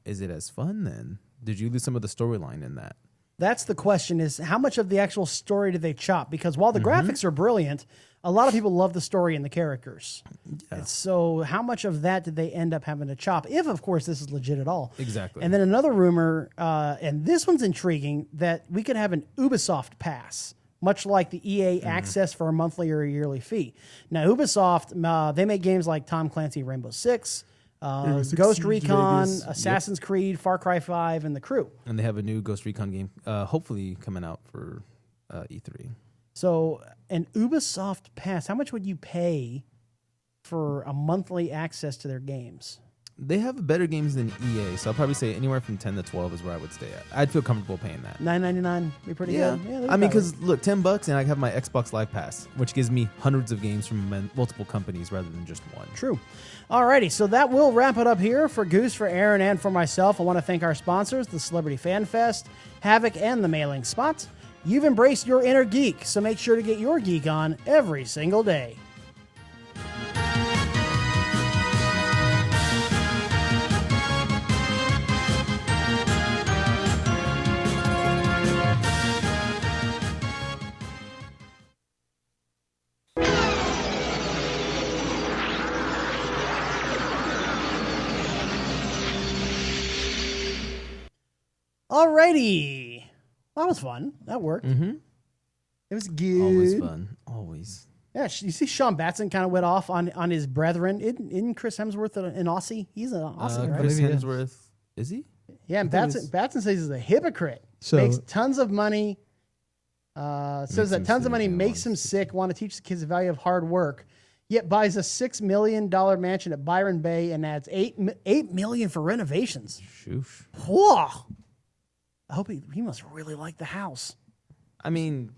S6: Is it as fun then? Did you lose some of the storyline in that?
S1: That's the question, is how much of the actual story did they chop? Because while the graphics are brilliant, a lot of people love the story and the characters. Yeah. So how much of that did they end up having to chop? If, of course, this is legit at all.
S6: Exactly.
S1: And then another rumor, and this one's intriguing, that we could have an Ubisoft pass, much like the EA access for a monthly or a yearly fee. Now, Ubisoft, they make games like Tom Clancy Rainbow Six, Ghost Recon, Vegas. Assassin's Creed, Far Cry 5, and The Crew.
S6: And they have a new Ghost Recon game, hopefully coming out for E3.
S1: So an Ubisoft pass, how much would you pay for a monthly access to their games?
S6: They have better games than EA, so I'll probably say anywhere from 10 to 12 is where I would stay at. I'd feel comfortable paying that.
S1: $9.99 be pretty good. Yeah,
S6: I mean, because look, $10 and I have my Xbox Live Pass, which gives me hundreds of games from multiple companies rather than just one.
S1: True. Alrighty, so that will wrap it up here for Goose, for Aaron, and for myself. I want to thank our sponsors, the Celebrity Fan Fest, Havoc, and the Mailing Spot. You've embraced your inner geek, so make sure to get your geek on every single day. Alrighty. That was fun. That worked.
S6: Mm-hmm.
S1: It was good.
S6: Always fun. Always.
S1: Yeah, you see Sean Batson kind of went off on his brethren. Isn't Chris Hemsworth an Aussie? He's an Aussie, right?
S6: Chris Hemsworth, is he?
S1: Yeah, and Batson says he's a hypocrite.
S3: So,
S1: makes tons of money. Says that tons of money makes him sick, want to teach the kids the value of hard work, yet buys a $6 million mansion at Byron Bay and adds $8 million for renovations.
S6: Shoosh.
S1: Whoa. I hope he must really like the house.
S6: I mean,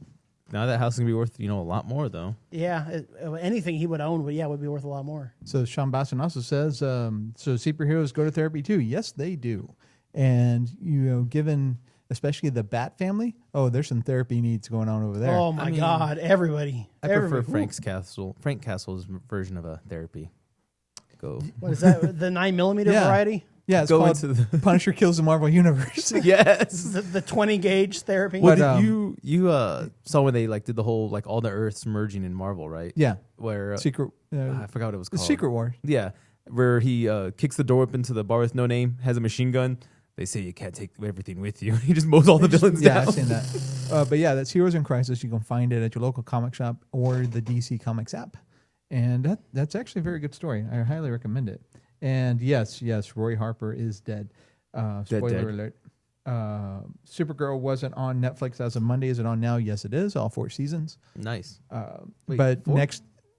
S6: now that house is going to be worth, a lot more, though.
S1: Yeah, anything he would own would be worth a lot more.
S3: So Sean Bastin also says, so superheroes go to therapy too. Yes, they do. And, given especially the Bat family, there's some therapy needs going on over there.
S1: Oh, my God, everybody.
S6: I prefer Frank Castle's version of a therapy.
S1: What is that, the 9mm variety?
S3: Yeah, it's called Punisher Kills the Marvel Universe.
S6: Yes.
S1: The 20 gauge therapy.
S6: Well, you saw when they did the whole all the Earths merging in Marvel, right?
S3: Yeah.
S6: Where
S3: Secret
S6: I forgot what it was called.
S3: Secret War.
S6: Yeah. Where he kicks the door open to the bar with no name, has a machine gun. They say you can't take everything with you. He just mows all the villains down.
S3: Yeah, I've seen that. But yeah, that's Heroes in Crisis. You can find it at your local comic shop or the DC Comics app. And that's actually a very good story. I highly recommend it. And yes, Roy Harper is dead. Spoiler alert. Supergirl wasn't on Netflix as of Monday. Is it on now? Yes, it is. All 4 seasons.
S6: Nice.
S3: Wait, but 4?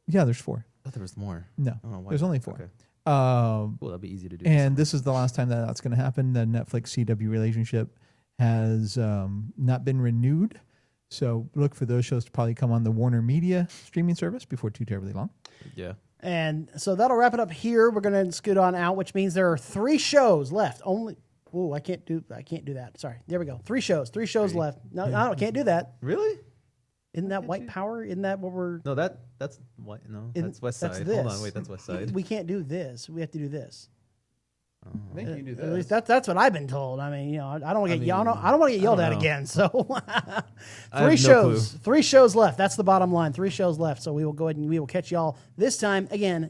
S3: There's 4.
S6: I thought there was more.
S3: No, there's only 4.
S6: Okay. Well, that'll be easy to do.
S3: And this is the last time that's going to happen. The Netflix CW relationship has not been renewed. So look for those shows to probably come on the Warner Media streaming service before too terribly long.
S6: Yeah.
S1: And so that'll wrap it up here. We're going to scoot on out, which means there are 3 shows left. I can't do that. Sorry. There we go. 3 shows left. No, I can't do that.
S6: Really?
S1: Isn't that white power? Isn't that what we're...
S6: No, that's white. No, that's West Side. Hold on, wait, that's West Side.
S1: We can't do this. We have to do this.
S3: I think you can do
S1: At least that's what I've been told. I mean, I don't want to get yelled. I don't want to get yelled at again. So 3 shows. 3 shows left. That's the bottom line. 3 shows left. So we will go ahead and we will catch y'all this time again